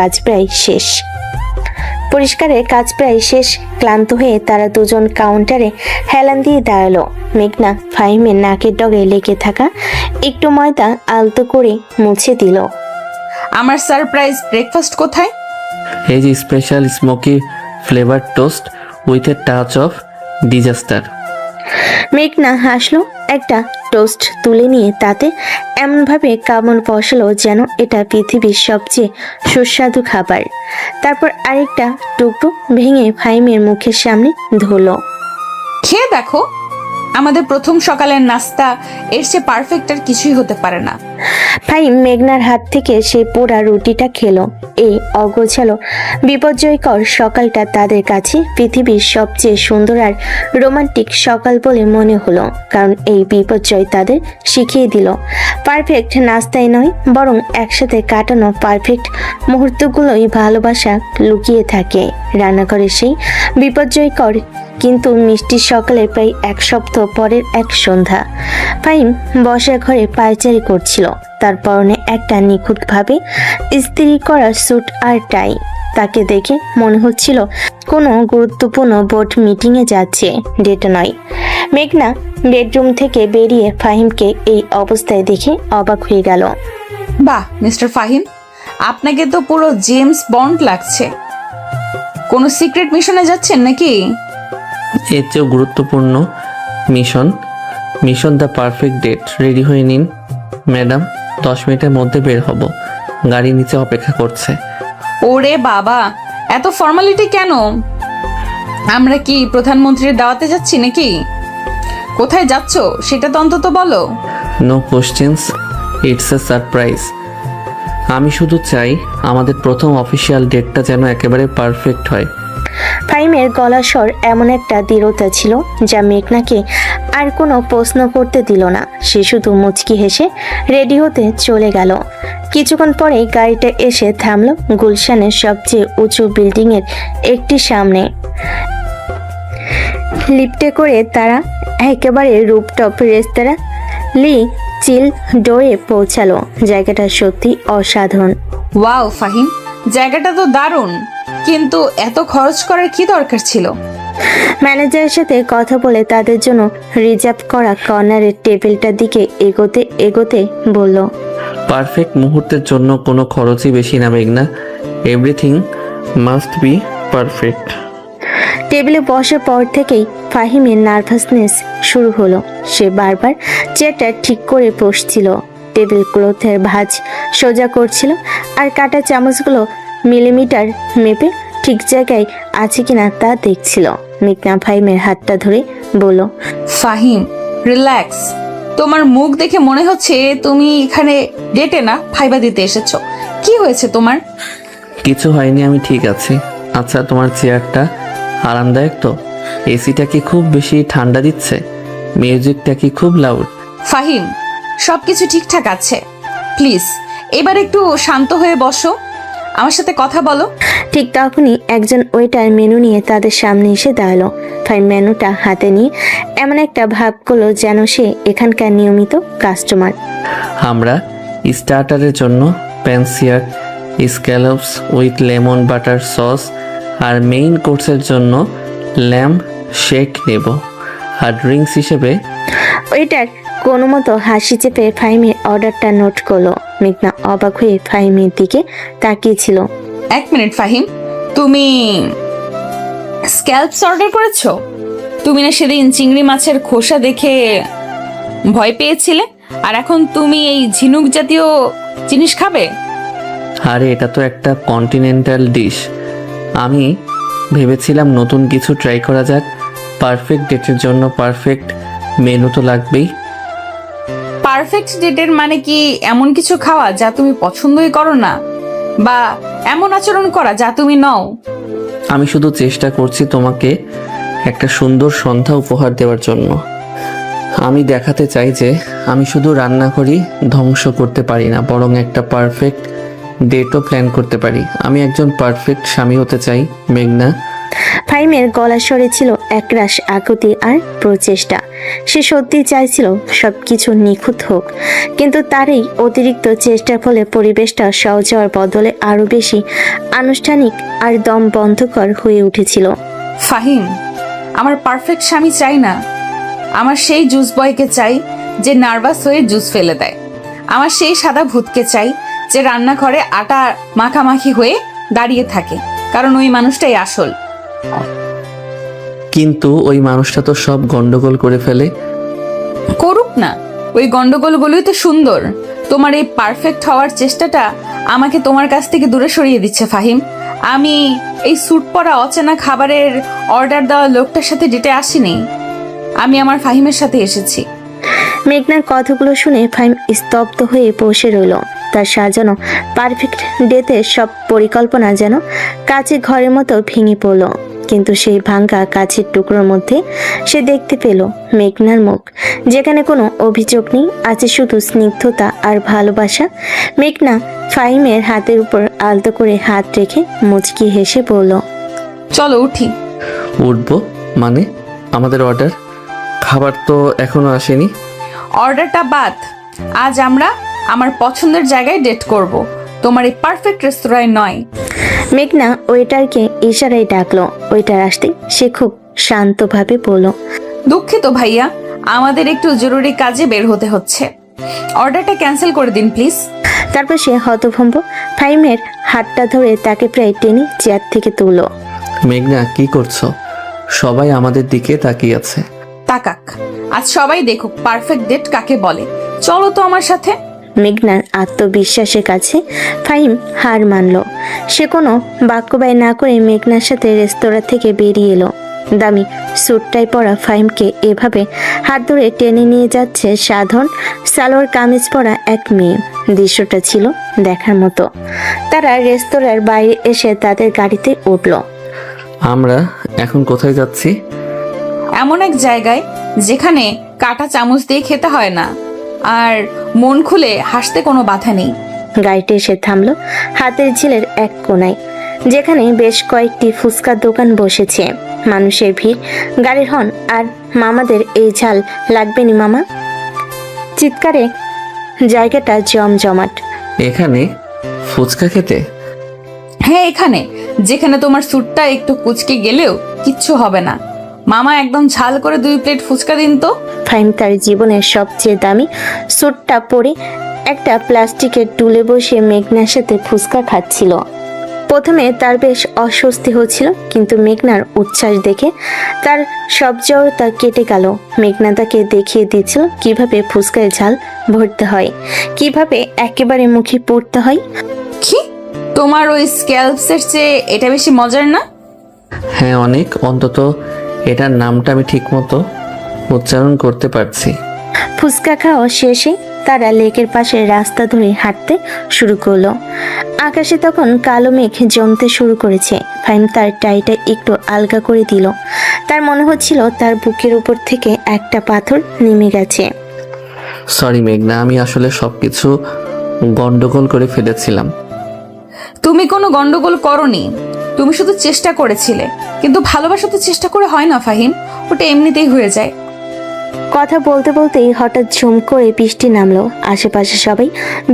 কাজ প্রায় শেষ। ক্লান্ত হয়ে তারা দুজন কাউন্টারে হেলান দিয়ে দাঁড়ালো। মেঘনা ফাহিমের নাকের ডগে লেগে থাকা একটু ময়দা আলতো করে মুছে দিল। আমার সারপ্রাইজ ব্রেকফাস্ট কোথায়? এই যে special smoky flavour toast with a touch of disaster. মেঘনা হাসলো, একটা টোস্ট তুলে নিয়ে তাতে এমনভাবে কামড় বসালো যেন এটা পৃথিবীর সবচেয়ে সুস্বাদু খাবার। তারপর আরেকটা টুকরো ভেঙে ফাহিমের মুখের সামনে ধরলো। খেয়ে দেখো, আমাদের প্রথম সকালের নাস্তা এর চেয়ে পারফেক্ট আর কিছুই হতে পারে না। ফাহিম মেঘনার হাত থেকে সেই পোড়া রুটিটা খেলো। এই অগোছালো বিপর্যয়কর সকালটা তাদের কাছে পৃথিবীর সবচেয়ে সুন্দর আর রোমান্টিক সকাল বলে মনে হলো, কারণ এই বিপর্যয় তাদের শিখিয়ে দিল পারফেক্ট নাস্তায় নয়, বরং একসাথে কাটানো পারফেক্ট মুহূর্তগুলোই ভালোবাসা লুকিয়ে থাকে। রান্নাঘরে সেই বিপর্যয়কর কিন্তু মিষ্টি সকালের প্রায় এক সপ্তাহ পরের এক সন্ধ্যা। ফাহিম বসার ঘরে পায়চারি করছিল। তার পরনে একটা নিখুঁতভাবে ইস্ত্রি করা স্যুট আর টাই। তাকে দেখে মনে হচ্ছিল কোনো গুরুত্বপূর্ণ বোর্ড মিটিংয়ে যাচ্ছে, ডেটা নয়। মেঘনা বেডরুম থেকে বেরিয়ে ফাহিমকে এই অবস্থায় দেখে অবাক হয়ে গেল। বাহ মিস্টার ফাহিম, আপনাকে তো পুরো জেমস বন্ড লাগছে। কোনো সিক্রেট মিশনে যাচ্ছেন নাকি? এর চেয়েও গুরুত্বপূর্ণ mission the perfect date. Ready হয়ে নিন ম্যাডাম, 10 মিনিটের মধ্যে বের হব। গাড়ি নিচে অপেক্ষা করছে। ওরে বাবা, এত ফর্মালিটি কেন? আমরা কি প্রধানমন্ত্রীর দাওয়াতে যাচ্ছি নাকি? কোথায় যাচ্ছ সেটা তো অন্তত বলো। No questions, it's a surprise. আমি শুধু চাই আমাদের প্রথম অফিসিয়াল ডেটটা যেন একেবারে পারফেক্ট হয়। ফাহিমের গলার স্বর এমন একটা দৃঢ়তা ছিল যা মেঘনাকে আর কোনো প্রশ্ন করতে দিল না। সে শুধু মুচকি হেসে রেডি হতে চলে গেল। কিছুক্ষণ পরে গাড়িটা এসে থামলো গুলশানের সবচেয়ে উঁচু বিল্ডিং এর একটি সামনে। লিফটে করে তারা একেবারে রুপটপ রেস্তোরাঁ লি চিল ডোরে পৌঁছালো। জায়গাটা সত্যি অসাধারণ। ওয়াও ফাহিম, জায়গাটা তো দারুণ, কিন্তু এত খরচ করার কি দরকার ছিল? ম্যানেজারের সাথে কথা বলে তাদের জন্য রিজার্ভ করা কর্নারের টেবিলটার দিকে এগোতে এগোতে বলল, পারফেক্ট মুহূর্তের জন্য কোনো খরচই বেশি না মেঘনা, এভরিথিং মাস্ট বি পারফেক্ট। টেবিলে বসার পর থেকেই ফাহিমের নার্ভাসনেস শুরু হলো। সে বারবার চেয়ারটা ঠিক করে বসছিল, টেবিল ক্লথের ভাঁজ সোজা করছিল, আর কাটা চামচগুলো মিলিমিটার মেপে ঠিক জায়গায় আছে কিনা তা দেখছিল। মেঘনা ফাহিমের হাতটা ধরে বলল, ফাহিম রিল্যাক্স, তোমার মুখ দেখে মনে হচ্ছে তুমি এখানে ডেটে না ফাইবা দিতে এসেছো। কি হয়েছে তোমার? কিছু হয়নি, আমি ঠিক আছি। আচ্ছা, তোমার চেয়ারটা আরামদায়ক তো? এসিটা কি খুব বেশি ঠান্ডা দিচ্ছে? মিউজিকটা কি খুব লাউড? ফাহিম, সবকিছু ঠিকঠাক আছে। প্লিজ এবার একটু শান্ত হয়ে বসো, আমার সাথে কথা বলো। ঠিক তখনই একজন ওয়েটার মেনু নিয়ে তাদের সামনে এসে দাঁড়ালো। ফাহিম মেনুটা হাতে নিয়ে এমন একটা ভাব করলো যেন সে এখানকার নিয়মিত কাস্টমার। আমরা স্টার্টারের জন্য pan seared scallops with lemon butter sauce আর মেইন কোর্সের জন্য ল্যাম্ব শেক নেব, আর ড্রিঙ্কস হিসেবে। ওয়েটার কোনো মতো হাসি চেপে ফাহিমের অর্ডারটা নোট করলো। মেঘনা অবাক হয়ে ফাহিমের দিকে তাকিয়েছিল। 1 মিনিট ফাহিম, তুমি স্ক্যাল্পস অর্ডার করেছো? তুমি না সেদিন চিংড়ি মাছের খোসা দেখে ভয় পেয়েছিলে, আর এখন তুমি এই ঝিনুক জাতীয় জিনিস খাবে? আরে এটা তো একটা কন্টিনেন্টাল ডিশ। আমি ভেবেছিলাম নতুন কিছু ট্রাই করা যাক। পারফেক্ট ডেটের জন্য পারফেক্ট মেনু তো লাগবেই। পারফেক্ট ডেটের মানে কি এমন কিছু খাওয়া যা তুমি পছন্দই করো না, বা এমন আচরণ করা যা তুমি নও? আমি শুধু চেষ্টা করছি তোমাকে একটা সুন্দর সন্ধ্যা উপহার দেওয়ার জন্য। আমি দেখাতে চাই যে আমি শুধু রান্না করি, ধ্বংস করতে পারি না, বরং একটা পারফেক্ট ডেটও প্ল্যান করতে পারি। আমি একজন পারফেক্ট স্বামী হতে চাই মেঘনা। ফাহিমের গলা স্বরে ছিল একরাশ আকুতি আর প্রচেষ্টা। সে সত্যি চাইছিল সবকিছু নিখুঁত হোক, কিন্তু তার এই অতিরিক্ত চেষ্টার ফলে পরিবেশটা সহজ হওয়ার বদলে আরো বেশি আনুষ্ঠানিক আর দম বন্ধকর হয়ে উঠেছিল। ফাহিম, আমার পারফেক্ট স্বামী চাই না। আমার সেই জুস বয়কে চাই যে নার্ভাস হয়ে জুস ফেলে দেয়। আমার সেই সাদা ভূতকে চাই যে রান্নাঘরে আটা মাখামাখি হয়ে দাঁড়িয়ে থাকে, কারণ ওই মানুষটাই আসল। কিন্তু ওই মানুষটা তো সব গন্ডগোল করে ফেলে। করুক না, ওই গন্ডগোলগুলোই তো সুন্দর। তোমার এই পারফেক্ট হওয়ার চেষ্টাটা আমাকে তোমার কাছ থেকে দূরে সরিয়ে দিচ্ছে ফাহিম। আমি এই স্যুট পরা অচেনা খাবারের অর্ডার দেওয়া লোকটার সাথে ডেটে আসিনি, আমি আমার ফাহিমের সাথে এসেছি। মেঘনার কথাগুলো শুনে ফাহিম স্তব্ধ হয়ে বসে রইল। তার সাজানো পারফেক্ট ডেতে সব পরিকল্পনা যেন কাচের ঘরের মতো ভেঙে পড়ল। কিন্তু সেই ভাঙ্গা কাচের টুকরোর মধ্যে সে দেখতে পেল মেঘনার মুখ, যেখানে কোনো অভিযোগ নেই, আছে শুধু স্নিগ্ধতা আর ভালোবাসা। মেঘনা ফাহিমের হাতের উপর আলতো করে হাত রেখে মুচকি হেসে বলল, চলো উঠি। উঠবো মানে? আমাদের অর্ডার খাবার তো এখনো আসেনি। অর্ডারটা বাদ, আজ আমরা আমার পছন্দের জায়গায় ডেট করব, তোমার এই পারফেক্ট রেস্তোরাঁয় নয়। মেঘনা ওয়েটারকে ইশারায় ডাকলো। ওয়েটার আসতে সে খুব শান্তভাবে বলল, দুঃখিত ভাইয়া, আমাদের একটু জরুরি কাজে বের হতে হচ্ছে, অর্ডারটা ক্যান্সেল করে দিন প্লিজ। তারপর সে হতভম্ব ফাহিমের হাতটা ধরে তাকে প্রায় টেনে চেয়ার থেকে তুলল। মেঘনা কি করছো? সবাই আমাদের দিকে তাকিয়ে আছে। তাকাক, আজ সবাই দেখুক পারফেক্ট ডেট কাকে বলে। চলো তো আমার সাথে। মেঘনার আত্মবিশ্বাসের কাছে ফাহিম হার মানল। সে কোনো বাক্য ব্যয় না করে মেঘনার সাথে রেস্তোরাঁ থেকে বেরিয়ে এলো। দামি স্যুটটাই পরা ফাহিমকে এভাবে হাত ধরে টেনে নিয়ে যাচ্ছে সাধারণ সালোয়ার কামিজ পরা এক মেয়ে। দৃশ্যটা ছিল দেখার মতো। তারা রেস্তোরাঁর বাইরে এসে তাদের গাড়িতে উঠল। আমরা এখন কোথায় যাচ্ছি? এমন এক জায়গায় যেখানে কাঁটা চামচ দিয়ে খেতে হয় না, আর মন খুলে হাসতে কোনো বাধা নেই। গাড়িটি এসে থামলো হাতের ঝিলের এক কোনায়, যেখানে বেশ কয়েকটি ফুচকার দোকান বসেছে। মানুষের ভিড়, গাড়ির হর্ন, আর মামাদের এই ঝাল লাগবেনি মামা চিৎকারে জায়গাটা জমজমাট। এখানে ফুচকা খেতে? হ্যাঁ, এখানে যেখানে তোমার স্যুটটা একটু কুচকে গেলেও কিচ্ছু হবে না। মামা একদম ঝাল করে 2 প্লেট ফুচকা দিন তো। ফাহিম তার জীবনের সবচেয়ে দামি স্যুটটা পরে একটা প্লাস্টিকের টুলে বসে মেঘনার সাথে ফুচকা খাচ্ছিল। প্রথমে তার বেশ অস্বস্তি হচ্ছিল, কিন্তু মেঘনার উচ্ছ্বাস দেখে তার সব জড়তা কেটে গেল। মেঘনা তাকে দেখিয়ে দিচ্ছিল কিভাবে ফুচকায় ঝাল ভরতে হয়, কিভাবে একেবারে মুখে পড়তে হয়। কি, তোমার ওই স্ক্যালপসের চেয়ে এটা বেশি মজার না? হ্যাঁ অনেক, অন্তত এটার নামটা আমি ঠিকমতো উচ্চারণ করতে পারছি। ফুচকা খাওয়া শেষে তারা লেকের পাশে রাস্তা ধরে হাঁটতে শুরু করলো। আকাশে তখন কালো মেঘ জমতে শুরু করেছে। ফাহিম তার টাইটা একটু আলগা করে দিল। তার মনে হচ্ছিল তার বুকের উপর থেকে একটা পাথর নেমে গেছে। সরি মেঘনা, আমি আসলে সবকিছু গন্ডগোল করে ফেলেছিলাম। তুমি কোনো গন্ডগোল করনি, তুমি শুধু চেষ্টা করেছিলে। কিন্তু ভালোবাসা তো চেষ্টা করে হয় না ফাহিম, ওটা এমনিতেই হয়ে যায়। কথা বলতে বলতেই হঠাৎ ঝুম করে বৃষ্টি নামলো। আশেপাশে সবাই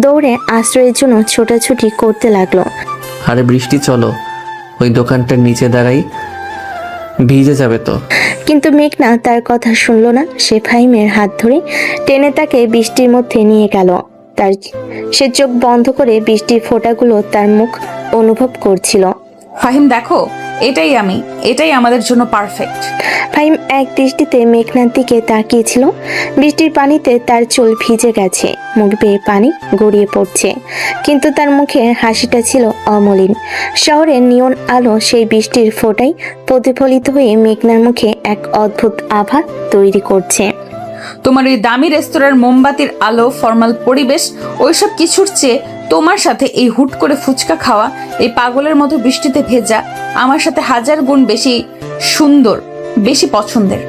দৌড়ে আশ্রয়ের জন্য ছোটাছুটি করতে লাগলো। আরে বৃষ্টি, চলো ওই দোকানটার নিচে দাঁড়াই, ভিজে যাবে তো। কিন্তু মেঘনা তার কথা শুনলো না। সে ফাহিমের হাত ধরে টেনে তাকে বৃষ্টির মধ্যে নিয়ে গেল। সে চোখ বন্ধ করে বৃষ্টির ফোঁটাগুলো তার মুখ অনুভব করছিল। ফাহিম দেখো, এটাই আমাদের জন্য পারফেক্ট। ফাহিম এক দৃষ্টিতে মেঘনার দিকে তাকিয়েছিল। বৃষ্টির পানিতে তার চুল ভিজে গেছে, মুখ বেয়ে পানি গড়িয়ে পড়ছে, কিন্তু তার মুখে হাসিটা ছিল অমলিন। শহরের নিয়ন আলো সেই বৃষ্টির ফোঁটায় প্রতিফলিত হয়ে মেঘনার মুখে এক অদ্ভুত আভা তৈরি করছে। তোমার ওই দামি রেস্তোরাঁর মোমবাতির আলো, ফর্মাল পরিবেশ, ওইসব কিছুর চেয়ে তোমার সাথে এই হুট করে ফুচকা খাওয়া, এই পাগলের মতো বৃষ্টিতে ভেজা, আমার সাথে 1000 গুণ বেশি সুন্দর, বেশি পছন্দের।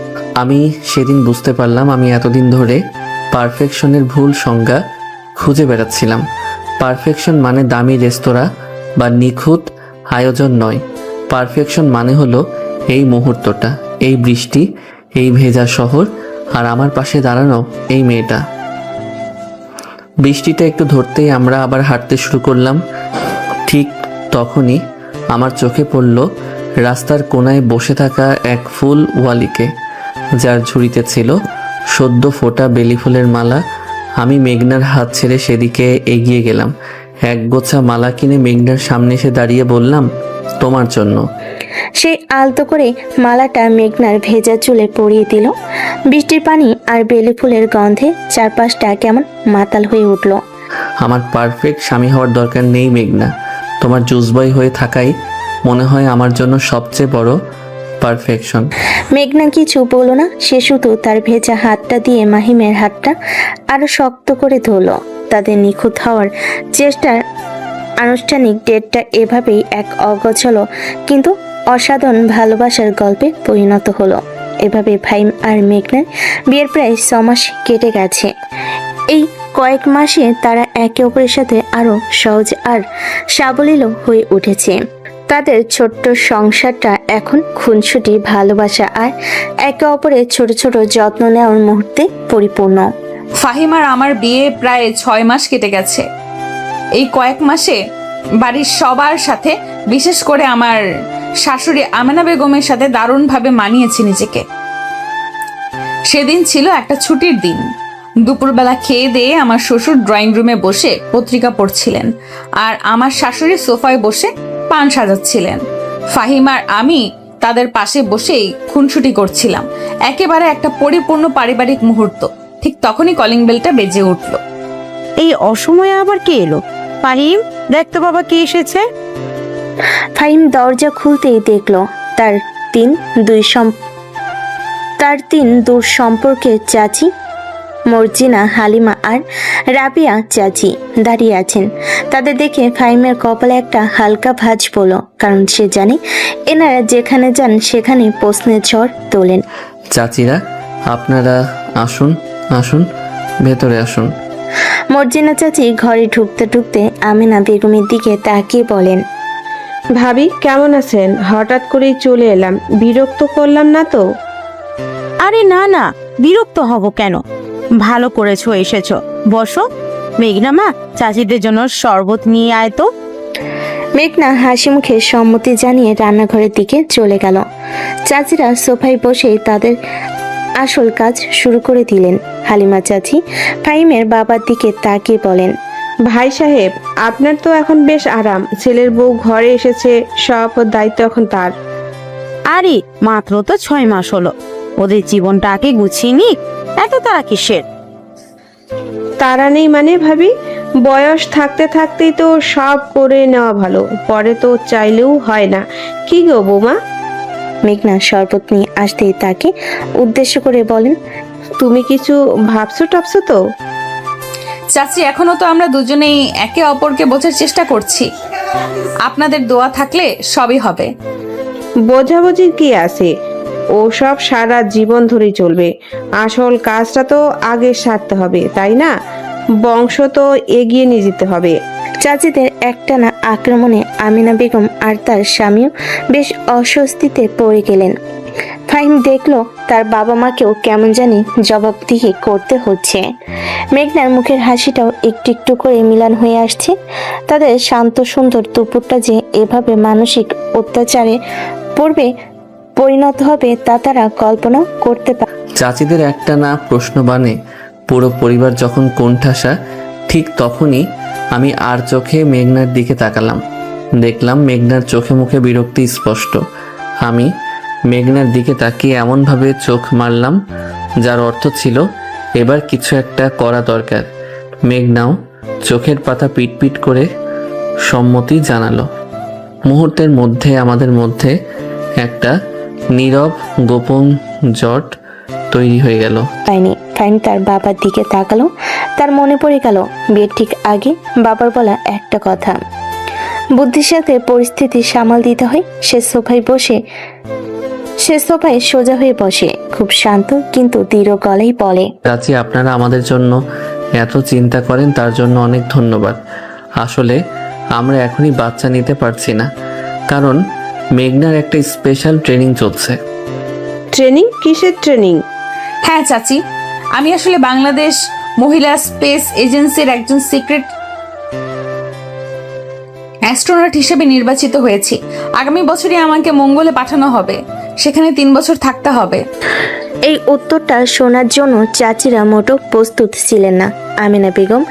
আমি সেদিন বুঝতে পারলাম আমি এতদিন ধরে পারফেকশনের ভুল সংজ্ঞা খুঁজে বেড়াচ্ছিলাম। পারফেকশন মানে দামি রেস্তোরাঁ বা নিখুঁত আয়োজন নয়। পারফেকশন মানে হলো এই মুহূর্তটা, এই বৃষ্টি, এই ভেজা শহর, আর আমার পাশে দাঁড়ানো এই মেয়েটা। বৃষ্টিটা একটু ধরতেই আমরা আবার হাঁটতে শুরু করলাম। ঠিক তখনই আমার চোখে পড়ল রাস্তার কোনায় বসে থাকা এক ফুল ওয়ালিকে, যার ঝুড়িতে ছিল সদ্য ফোটা বেলি ফুলের মালা। আমি মেঘনার হাত ছেড়ে সেদিকে এগিয়ে গেলাম এক গোছা মালা কিনে মেঘনার সামনে এসে দাঁড়িয়ে বললাম, তোমার জন্য। সে আলতো করে মালাটা মেঘনার ভেজা চুলে পরিয়ে দিল। বৃষ্টির পানি আর বেলি ফুলের গন্ধে চারপাশটা কেমন মাতাল হয়ে উঠল। আমার পারফেক্ট স্বামী হওয়ার দরকার নেই মেঘনা, তোমার জুসবয় হয়ে থাকাই মনে হয় আমার জন্য সবচেয়ে বড় পারফেকশন। মেঘনা কিছু বলল না, সে শুধু তার ভেজা হাতটা দিয়ে মাহিমের হাতটা আরো শক্ত করে ধরল। তাদের নিখুঁত হওয়ার চেষ্টার আনুষ্ঠানিক ডেটটা এভাবেই এক অগোছালো কিন্তু অসাধারণ ভালোবাসার গল্পে পরিণত হলো। এভাবে ফাহিম আর মেঘনার বিয়ের প্রায় 6 মাস কেটে গেছে। এই কয়েক মাসে তারা একে অপরের সাথে আরো সহজ আর সাবলীল হয়ে উঠেছে। তাদের ছোট্ট সংসারটা এখন খুনসুটি, ভালোবাসা আর একে অপরের ছোট ছোট যত্ন নেওয়ার মুহূর্তে পরিপূর্ণ। ফাহিম আর আমার বিয়ে প্রায় 6 মাস কেটে গেছে। এই কয়েক মাসে বাড়ির সবার সাথে, বিশেষ করে আমার শাশুড়ি আমেনা বেগমের সাথে দারুণভাবে মানিয়েছি নিজেকে। সেদিন ছিল একটা ছুটির দিন। দুপুরবেলা খেয়ে দিয়ে আমার শ্বশুর ড্রয়িং রুমে বসে পত্রিকা পড়ছিলেন, আর আমার শাশুড়ি সোফায় বসে পান সাজাচ্ছিলেন। ফাহিম আর আমি তাদের পাশে বসেই খুনসুটি করছিলাম। একেবারে একটা পরিপূর্ণ পারিবারিক মুহূর্ত। ঠিক তখনই কলিং বেলটা বেজে উঠল। এই অসময়ে আবার কে এলো? ফাহিম, দেখ তো বাবা কে এসেছে। ফাহিম দরজা খুলতেই দেখলো তার তিন দূর সম্পর্কের চাচি মর্জিনা, হালিমা আর রাবিয়া চাচি দাঁড়িয়ে আছেন। তাদের দেখে ফাহিমের কপালে একটা হালকা ভাঁজ পড়ল, কারণ সে জানে এনারা যেখানে যান সেখানে প্রশ্নের ঝড় তোলেন। চাচিরা, আপনারা আসুন আসুন, ভেতরে আসুন। মর্জিনা চাচি ঘরে ঢুকতে ঢুকতে আমেনা বেগমের দিকে তাকিয়ে বলেন, ভাবি কেমন আছেন? হঠাৎ করেই চলে এলাম, বিরক্ত করলাম না তো? আরে না না, বিরক্ত হব কেন? ভালো করেছো এসেছো, বসো। মেঘনা মা, চাচিদের জন্য শরবত নিয়ে আয় তো। মেঘনা হাসি মুখে সম্মতি জানিয়ে রান্নাঘরের দিকে চলে গেল। চাচিরা সোফায় বসে তাদের আসল কাজ শুরু করে দিলেন। হালিমা চাচি ফাহিমের বাবার দিকে তাকিয়ে বলেন, ভাই সাহেব, আপনার তো এখন বেশ আরাম, ছেলের বউ ঘরে এসেছে, সব দায়িত্ব এখন তার। আরে মাত্র তো 6 মাস হলো, ওদের জীবনটা আগে গুছিয়ে নিক, এত তারা কিসের? তারা নেই মানে ভাবি, বয়স থাকতে থাকতেই তো সব করে নেওয়া ভালো, পরে তো চাইলেও হয় না। কি গো বৌমা? মেঘনা শরবত নিয়ে আসতেই তাকে উদ্দেশ্য করে বলেন, তুমি কিছু ভাবছো টাবছো তো? চাচি, এখনো তো আমরা দুজনেই একে অপরকে বোঝার চেষ্টা করছি। আপনাদের দোয়া থাকলে সবই হবে। বোঝাবুঝির কি আছে, ও সব সারা জীবন ধরেই চলবে। আসল কাজটা তো আগে সারতে হবে, তাই না? বংশ তো এগিয়ে নিয়ে যেতে হবে। চাচিদের একটানা আক্রমণে আমিনা বেগম আর তার স্বামীও বেশ অস্বস্তিতে পড়ে গেলেন। ফাহিম দেখলো তার বাবা মাকেও কেমন জানি জবাবদিহি করতে হচ্ছে। মেঘনার মুখের হাসিটাও একটু একটু করে মিলান হয়ে আসছে। তাদের শান্ত সুন্দর দুপুরটা যে এভাবে মানসিক অত্যাচারে পরিণত হবে তা তারা কল্পনা করতে পারে। চাচিদের একটা না প্রশ্ন বানে পুরো পরিবার যখন কোণঠাসা, ঠিক তখনই আমি আর চোখে মেঘনার দিকে তাকালাম। দেখলাম মেঘনার চোখে মুখে বিরক্তি স্পষ্ট। আমি মেঘনার দিকে তাকিয়ে এমনভাবে চোখ মারলাম যার অর্থ ছিল এবার কিছু একটা করা দরকার। মেঘনাও চোখের পাতা পিটপিট করে সম্মতি জানালো। মুহূর্তের মধ্যে আমাদের মধ্যে একটা নীরব গোপন জট তৈরি হয়ে গেল। ফাহিম তার বাবার দিকে তাকালো। তার মনে পড়ে গেল বিয়ের ঠিক আগে বাবার বলা একটা কথা, বুদ্ধির সাথে পরিস্থিতি সামাল দিতে হয়। সে সোফায় সোজা হয়ে বসে খুব শান্ত কিন্তু দৃঢ় গলায় বলে, চাচি, আপনারা আমাদের জন্য এত চিন্তা করেন তার জন্য অনেক ধন্যবাদ। আসলে আমরা এখনই বাচ্চা নিতে পারছি না, কারণ মেঘনার একটা স্পেশাল ট্রেনিং চলছে। ট্রেনিং? কিসের ট্রেনিং? হ্যাঁ চাচি, আমি আসলে বাংলাদেশ মহিলা স্পেস এজেন্সির একজন সিক্রেট অ্যাস্ট্রোনট হিসেবে নির্বাচিত হয়েছি। আগামী বছরই আমাকে মঙ্গলে পাঠানো হবে, সেখানে 3 বছর থাকতে হবে। এই উত্তরটা শোনার জন্য চাচিরা মোটো প্রস্তুত ছিলেন না। আমিনা বেগম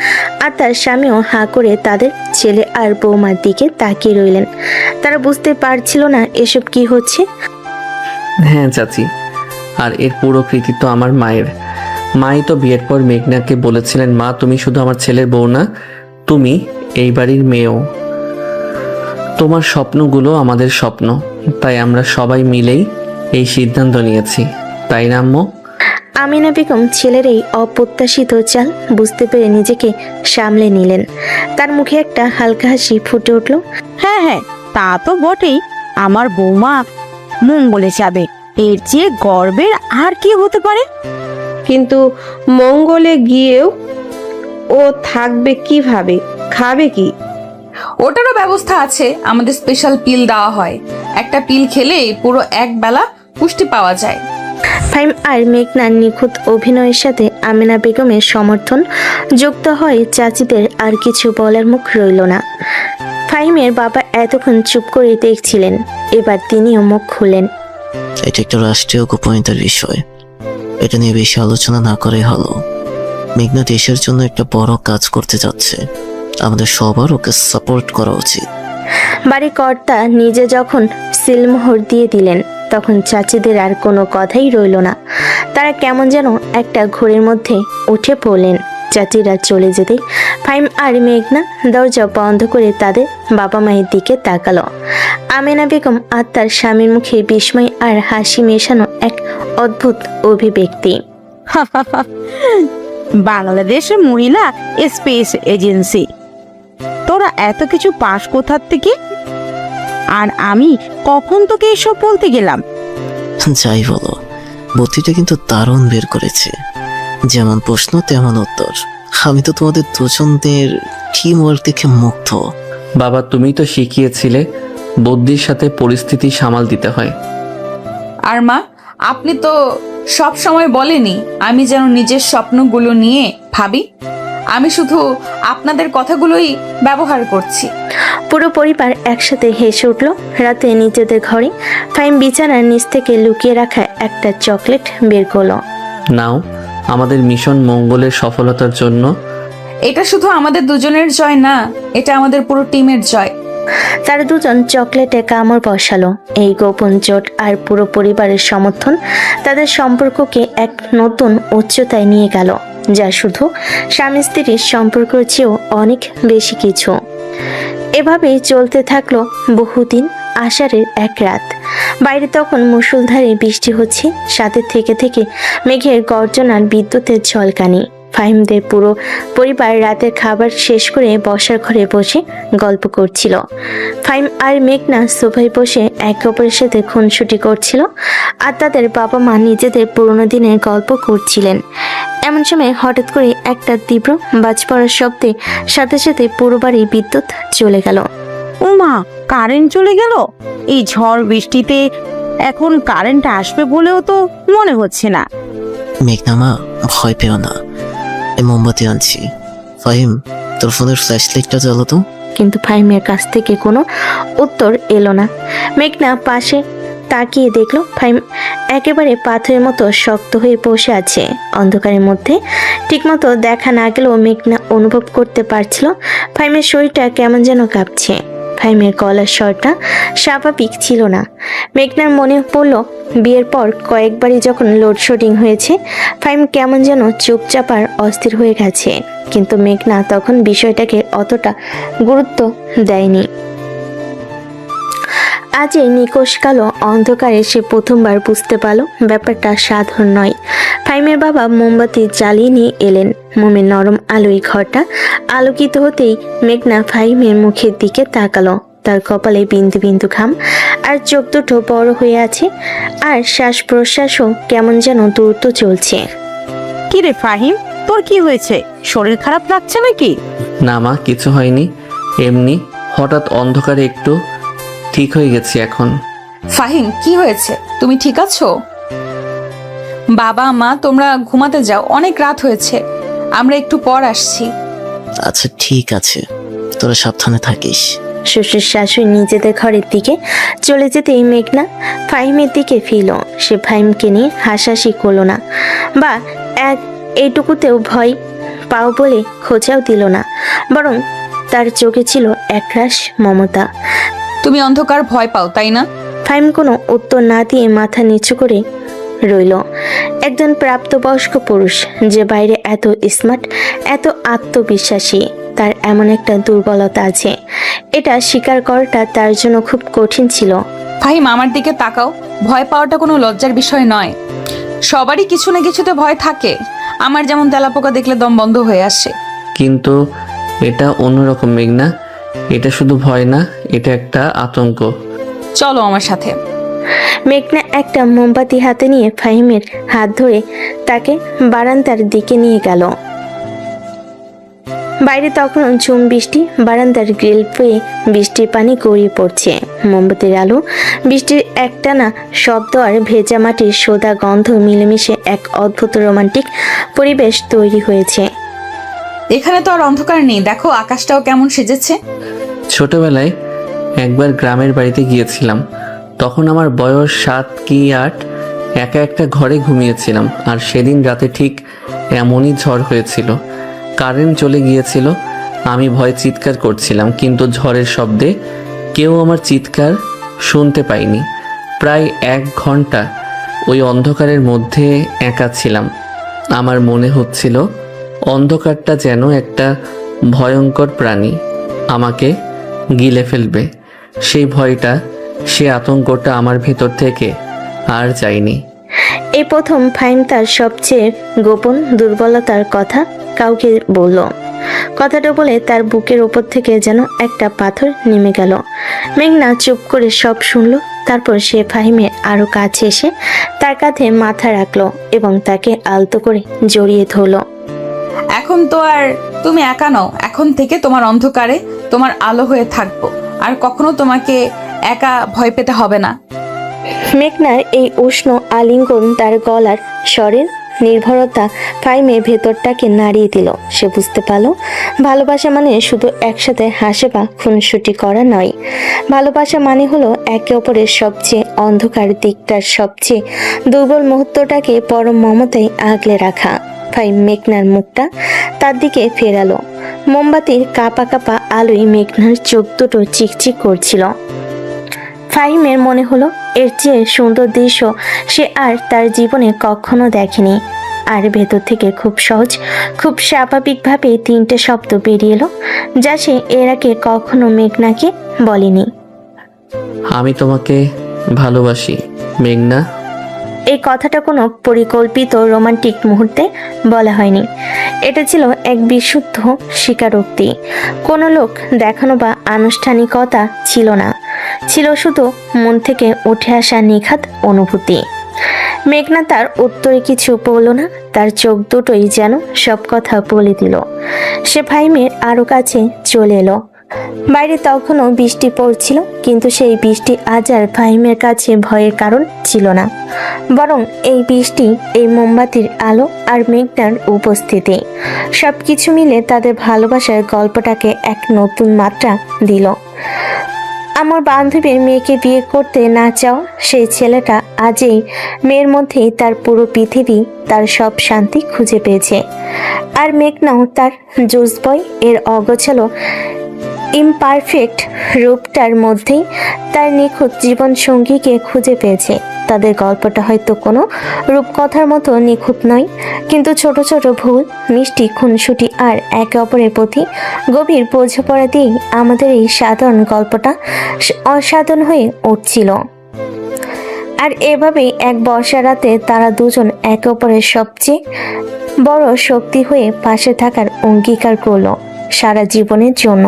আর তার স্বামীও হাঁ করে তাদের ছেলে আর বৌমার দিকে তাকিয়ে রইলেন। তারা বুঝতে পারছিল না এসব কি হচ্ছে। হ্যাঁ চাচি, আর এর পুরো কৃতিত্ব আমার মায়ের। মাই তো বিয়ের পর মেঘনাকে বলেছিলেন, মা তুমি শুধু আমার ছেলের বউ না, তুমি এই বাড়ির মেয়েও। তোমার স্বপ্নগুলো আমাদের স্বপ্ন, তাই আমরা সবাই মিলেই এই সিদ্ধান্ত নিয়েছি, তাই না আম্মু? আমিনা বেগম ছেলের এই অপ্রত্যাশিত চাল বুঝতে পেরে নিজেকে সামলে নিলেন। তার মুখে একটা হালকা হাসি ফুটে উঠল। হ্যাঁ হ্যাঁ, তা তো বটেই। আমার বৌমা মঙ্গলে যাবে, এর চেয়ে গর্বের আর কি হতে পারে? কিন্তু মঙ্গলে গিয়েও ও থাকবে কিভাবে, খাবে কি? ওটারও ব্যবস্থা আছে, আমাদের স্পেশাল পিল দেওয়া হয়। একটা পিল খেলেই পুরো এক বেলা পুষ্টি পাওয়া যায়। ফাহিম আর মেঘনার নিখুঁত অভিনয়ের সাথে আমিনা বেগমের সমর্থন যুক্ত হয় চাচিদের আর কিছু বলার মুখ রইল না। ফাহিমের বাবা এতক্ষণ চুপ করে দেখছিলেন, এবার তিনিও মুখ খুলেন। এটা একটা রাষ্ট্রীয় গোপনীয়তার বিষয়, এটা নিয়ে বেশি আলোচনা না করে হলো। মেঘনা দেশের জন্য একটা বড় কাজ করতে যাচ্ছে, আমাদের সবার ওকে সাপোর্ট করা উচিত। বাড়ির কর্তা নিজে যখন সিলমোহর দিয়ে দিলেন তখন চাচিদের আর কোনো কথাই রইল না। তারা কেমন যেন একটা ঘোরের মধ্যে উঠে পড়লেন। চাচিরা চলে যেতেই ফাহিম আর মেঘনা দরজা বন্ধ করে তাদের বাবা মায়ের দিকে তাকালো। আমিনা বেগম আর তার স্বামীর মুখে বিস্ময় আর হাসি মেশানো এক অদ্ভুত অভিব্যক্তি। বাংলাদেশ মহিলা স্পেস এজেন্সি, তোরা এত কিছু পাস কোথার থেকে? আর আমি কখন তোকে এসব বলতে গেলাম? যাই বলো, বুদ্ধিটা কিন্তু দারুণ বের করেছে। যেমন প্রশ্ন তেমন উত্তর। আমি তো তোমাদের দুজনদের টিম ওয়ার্ক দেখে মুগ্ধ। বাবা তুমি তো শিখিয়েছিলে বুদ্ধির সাথে পরিস্থিতি সামাল দিতে হয়। আর মা, আপনি তো সব সময় বলেনি আমি যেন নিজের স্বপ্নগুলো নিয়ে ভাবি। আমি শুধু আপনাদের কথাগুলোই ব্যবহার করছি। পুরো পরিবার একসাথে হেসে উঠল। রাতে নিজেদের ঘরে ফাহিম বিছানার নিচ থেকে লুকিয়ে রাখা একটা চকলেট বের করলো। নাও, আমাদের মিশন মঙ্গলের সফলতার জন্য। এটা শুধু আমাদের দুজনের জয় না, এটা আমাদের পুরো টিমের জয়। তারা দুজন চকলেটে কামড় বসালো। এই গোপন জোট আর পুরো পরিবারের সমর্থন তাদের সম্পর্ককে এক নতুন উচ্চতায় নিয়ে গেল, যা শুধু স্বামী স্ত্রীর সম্পর্কের চেয়েও অনেক বেশি কিছু। এভাবেই চলতে থাকলো বহুদিন। আষাঢ়ের এক রাত, বাইরে তখন মুষলধারে বৃষ্টি হচ্ছে, সাথে থেকে থেকে মেঘের গর্জন আর বিদ্যুতের ঝলকানি। ফাহিমদের পুরো পরিবার রাতের খাবার শেষ করে বসার ঘরে বসে গল্প করছিল। ফাহিম আর মেঘনা সোফায় বসে একে অপরের সাথে খুনসুটি করছিল, আর তাদের বাবা মা নিজেদের পুরোনো দিনের গল্প করছিলেন। এমন সময় হঠাৎ করে একটা তীব্র বাজ পড়ার শব্দে সাথে সাথে পুরো বাড়ি বিদ্যুৎ চলে গেল। ওমা, কারেন্ট চলে গেল! এই ঝড় বৃষ্টিতে এখন কারেন্ট আসবে বলেও তো মনে হচ্ছে না। মেঘনা মা, ভয় পেও না, এই মোমবাতি আনছি। ফাহিম, তোর ফোনের ফ্ল্যাশ লাইটটা জ্বালো তো। কিন্তু ফাহিমের কাছ থেকে কোনো উত্তর এলো না। মেঘনা পাশে তাকিয়ে দেখলো ফাহিম একেবারে পাথরের মতো শক্ত হয়ে বসে আছে। অন্ধকারের মধ্যে ঠিকমতো দেখা না গেলেও মেঘনা অনুভব করতে পারছিল ফাহিমের শরীরটা কেমন যেন কাঁপছে। ফাহিমের গলার স্বরটা স্বাভাবিক ছিল না। মেঘনার মনে পড়ল বিয়ের পর কয়েকবারই যখন লোডশেডিং হয়েছে ফাহিম কেমন যেন চুপচাপ আর অস্থির হয়ে গেছে, কিন্তু মেঘনা তখন বিষয়টাকে অতটা গুরুত্ব দেয়নি। আজ এই নিকোষ কালো অন্ধকারে সে প্রথমবার বুঝতে পারল ব্যাপারটা সাধারণ নয়। ফাহিমের বাবা মোমবাতি জ্বালিয়ে নিয়ে এলেন। মোমের নরম আলোয় ঘরটা আলোকিত হতেই মেঘনা ফাহিমের মুখের দিকে তাকালো। তার কপালে বিন্দু বিন্দু ঘাম, আর চোখ দুটো বড় হয়ে আছে, আর শ্বাস প্রশ্বাসও কেমন যেন দ্রুত চলছে। কি রে ফাহিম, তোর কি হয়েছে? শরীর খারাপ লাগছে নাকি? না মা, কিছু হয়নি, এমনি হঠাৎ অন্ধকারে একটু ঠিক হয়ে গেছি এখন। ফাহিম, কি হয়েছে? তুমি ঠিক আছো? বাবা মা, তোমরা ঘুমাতে যাও, অনেক রাত হয়েছে, আমরা একটু পর আসছি। আচ্ছা ঠিক আছে, তোরা সাবধানে থাকিস। শ্বশুর শাশুড়ি নিজেদের ঘরের দিকে চলে যেতেই মেঘনা ফাহিমের দিকে ফিরল। সে ফাহিমকে নিয়ে হাসাহাসি করলো না, বা এইটুকুতেও ভয় পাও বলে খোঁচাও দিল না, বরং তার চোখে ছিল একরাশ মমতা। তুমি অন্ধকার ভয় পাও তাই না? ফাহিম কোনো উত্তর না দিয়ে মাথা নিচু করে রইল। একজন প্রাপ্তবয়স্ক পুরুষ যে বাইরে এত স্মার্ট, এত আত্মবিশ্বাসী, তার এমন একটা দুর্বলতা আছে, এটা স্বীকার করাটা তার জন্য খুব কঠিন ছিল। ফাহিম, আমার দিকে তাকাও। ভয় পাওয়াটা কোনো লজ্জার বিষয় নয়। সবারই কিছু না কিছুতে ভয় থাকে। আমার যেমন তেলাপোকা দেখলে দম বন্ধ হয়ে আসে। কিন্তু এটা অন্যরকম মেঘনা, এটা শুধু ভয় না, এটা একটা আতঙ্ক। চলো আমার সাথে। মেঘনা একটা মোমবাতি হাতে নিয়ে ফাহিমের হাত ধরে তাকে বারান্দার দিকে নিয়ে গেল। বাইরে তখন ঝুম বৃষ্টি, বারান্দার গ্রিল পেয়ে বৃষ্টির পানি গড়িয়ে পড়ছে। মোমবাতির আলো, বৃষ্টির একটানা শব্দ আর ভেজা মাটির সোদা গন্ধ মিলেমিশে এক অদ্ভুত রোমান্টিক পরিবেশ তৈরি হয়েছে। এখানে তো আর অন্ধকার নেই, দেখো আকাশটাও কেমন সেজেছে। ছোটবেলায় একবার গ্রামের বাড়িতে গিয়েছিলাম, তখন আমার বয়স 7 কি 8। একা একটা ঘরে ঘুমিয়েছিলাম, আর সেদিন রাতে ঠিক এমনই ঝড় হয়েছিল। কারেন্ট চলে গিয়েছিল, আমি ভয়ে চিৎকার করছিলাম, কিন্তু ঝড়ের শব্দে কেউ আমার চিৎকার শুনতে পাইনি। প্রায় 1 ঘন্টা ওই অন্ধকারের মধ্যে একা ছিলাম। আমার মনে হচ্ছিল অন্ধকারটা যেন একটা ভয়ঙ্কর প্রাণী, আমাকে গিলে ফেলবে। সেই ভয়টা, সে আতঙ্কটা আমার ভেতর থেকে আর যায়নি। এই প্রথম ফাহিম তার সবচেয়ে গোপন দুর্বলতার কথা কাউকে বলল। কথাটা বলে তার বুকের ওপর থেকে যেন একটা পাথর নেমে গেল। মেঘনা চুপ করে সব শুনল। তারপর সে ফাহিমের আরো কাছে এসে তার কাঁধে মাথা রাখলো এবং তাকে আলতো করে জড়িয়ে ধরলো। এখন তো আর তুমি একা নও, এখন থেকে তোমার অন্ধকারে তোমার আলো হয়ে থাকবো, আর কখনো তোমাকে একা ভয় পেতে হবে না। মেঘনার এই উষ্ণ আলিঙ্গন তার গলার স্বরের নির্ভরতা ফাহিমের ভেতরটাকে নাড়িয়ে দিল। সে বুঝতে পারল ভালোবাসা মানে শুধু একসাথে হাসে বা খুনসুটি করা নয়। ভালোবাসা মানে হলো একে অপরের সবচেয়ে অন্ধকার দিকটার সবচেয়ে দুর্বল মুহূর্তটাকে পরম মমতায় আগলে রাখা। ফাহিম মেঘনার মুখটা তার দিকে ফেরালো। মোমবাতির কাপা কাপা আলোয় মেঘনার চোখ দুটো চিকচিক করছিল। ফাহিমের মনে হলো এর চেয়ে সুন্দর দৃশ্য সে আর তার জীবনে কখনো দেখেনি। আর ভেতর থেকে খুব সহজ, খুব স্বাভাবিকভাবে 3টে শব্দ বেরিয়ে এলো, যা সে এর আগে কখনো মেঘনাকে বলেনি। আমি তোমাকে ভালোবাসি মেঘনা। এই কথাটা কোনো পরিকল্পিত রোমান্টিক মুহূর্তে বলা হয়নি। এটা ছিল এক বিশুদ্ধ স্বীকারোক্তি। কোনো লোক দেখানো বা আনুষ্ঠানিকতা ছিল না, ছিল শুধু মন থেকে উঠে আসা নিখাত অনুভূতি। মেঘনা তার উত্তরে কিছু বলল না, তার চোখ দুটোই যেন সব কথা বলে দিল। সে ফাহিমের আরো কাছে চলে এলো। বাইরে তখনও বৃষ্টি পড়ছিল, কিন্তু সেই বৃষ্টি আজ আর ফাহিমের কাছে ভয়ের কারণ ছিল না, বরং এই বৃষ্টি, এই মোমবাতির আলো আর মেঘনার উপস্থিতি সবকিছু মিলে তাদের ভালোবাসার গল্পটাকে এক নতুন মাত্রা দিল। আমার বান্ধবীর মেয়েকে বিয়ে করতে না চাও সেই ছেলেটা আজই মেয়ের মধ্যেই তার পুরো পৃথিবী, তার সব শান্তি খুঁজে পেয়েছে। আর মেঘনাও তার জুস বয় এর অগোছালো ইমপারফেক্ট রূপটার মধ্যেই তার নিখুঁত জীবন সঙ্গীকে খুঁজে পেয়েছে। তাদের গল্পটা হয়তো কোনো রূপকথার মতো নিখুঁত নয়, কিন্তু ছোট ছোট ভুল, মিষ্টি খুনসুটি আর একে অপরের প্রতি গভীর বোঝাপড়া দিয়েই আমাদের এই সাধারণ গল্পটা অসাধারণ হয়ে উঠছিল। আর এভাবেই এক বর্ষা রাতে তারা দুজন একে অপরের সবচেয়ে বড় শক্তি হয়ে পাশে থাকার অঙ্গীকার করলো সারা জীবনের জন্য।